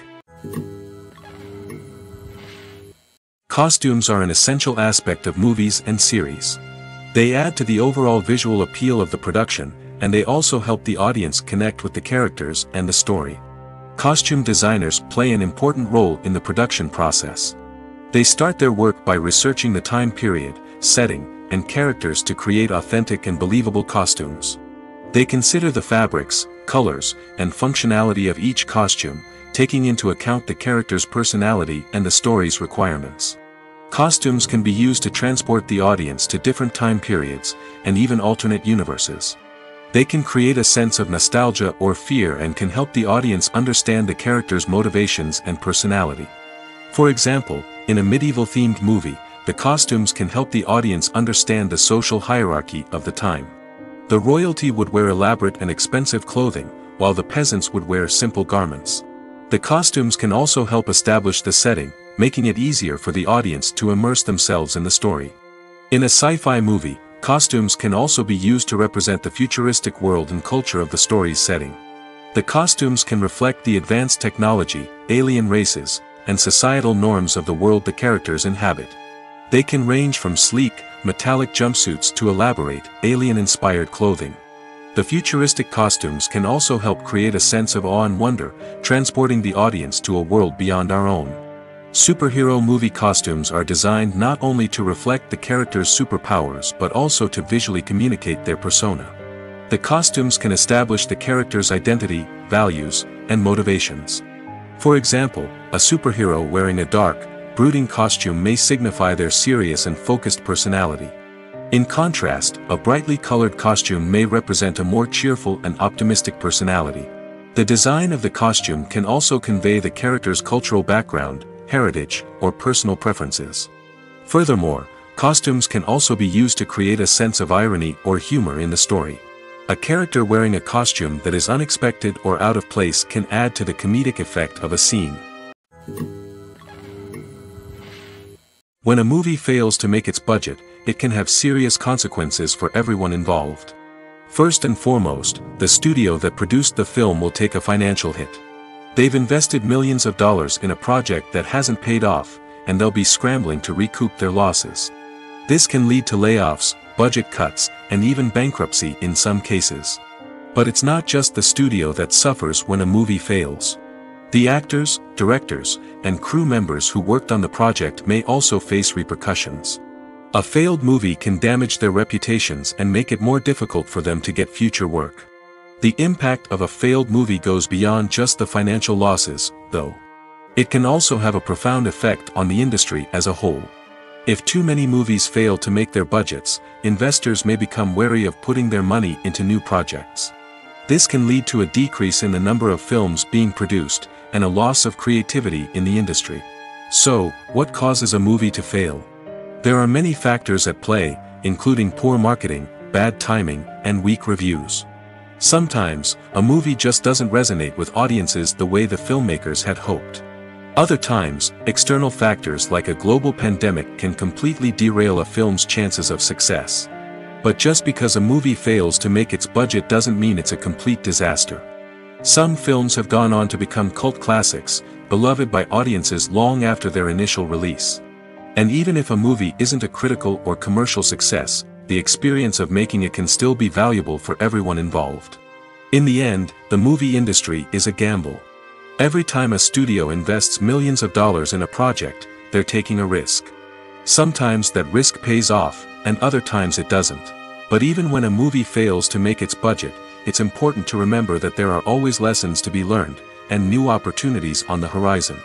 Costumes are an essential aspect of movies and series. They add to the overall visual appeal of the production, and they also help the audience connect with the characters and the story. Costume designers play an important role in the production process. They start their work by researching the time period, setting, and characters to create authentic and believable costumes. They consider the fabrics, colors, and functionality of each costume, taking into account the character's personality and the story's requirements. Costumes can be used to transport the audience to different time periods, and even alternate universes. They can create a sense of nostalgia or fear and can help the audience understand the character's motivations and personality. For example, in a medieval-themed movie, the costumes can help the audience understand the social hierarchy of the time. The royalty would wear elaborate and expensive clothing, while the peasants would wear simple garments. The costumes can also help establish the setting, making it easier for the audience to immerse themselves in the story. In a sci-fi movie, costumes can also be used to represent the futuristic world and culture of the story's setting. The costumes can reflect the advanced technology, alien races, and societal norms of the world the characters inhabit. They can range from sleek, metallic jumpsuits to elaborate, alien-inspired clothing. The futuristic costumes can also help create a sense of awe and wonder, transporting the audience to a world beyond our own. Superhero movie costumes are designed not only to reflect the character's superpowers but also to visually communicate their persona. The costumes can establish the character's identity, values, and motivations. For example, a superhero wearing a dark, brooding costume may signify their serious and focused personality. In contrast, a brightly colored costume may represent a more cheerful and optimistic personality. The design of the costume can also convey the character's cultural background, heritage, or personal preferences. Furthermore, costumes can also be used to create a sense of irony or humor in the story. A character wearing a costume that is unexpected or out of place can add to the comedic effect of a scene. When a movie fails to make its budget, it can have serious consequences for everyone involved. First and foremost, the studio that produced the film will take a financial hit. They've invested millions of dollars in a project that hasn't paid off, and they'll be scrambling to recoup their losses. This can lead to layoffs, budget cuts, and even bankruptcy in some cases. But it's not just the studio that suffers when a movie fails. The actors, directors, and crew members who worked on the project may also face repercussions. A failed movie can damage their reputations and make it more difficult for them to get future work. The impact of a failed movie goes beyond just the financial losses, though. It can also have a profound effect on the industry as a whole. If too many movies fail to make their budgets, investors may become wary of putting their money into new projects. This can lead to a decrease in the number of films being produced, and a loss of creativity in the industry. So, what causes a movie to fail? There are many factors at play, including poor marketing, bad timing, and weak reviews. Sometimes, a movie just doesn't resonate with audiences the way the filmmakers had hoped. Other times, external factors like a global pandemic can completely derail a film's chances of success. But just because a movie fails to make its budget doesn't mean it's a complete disaster. Some films have gone on to become cult classics, beloved by audiences long after their initial release. And even if a movie isn't a critical or commercial success, the experience of making it can still be valuable for everyone involved. In the end, the movie industry is a gamble. Every time a studio invests millions of dollars in a project, they're taking a risk. Sometimes that risk pays off, and other times it doesn't. But even when a movie fails to make its budget, it's important to remember that there are always lessons to be learned, and new opportunities on the horizon.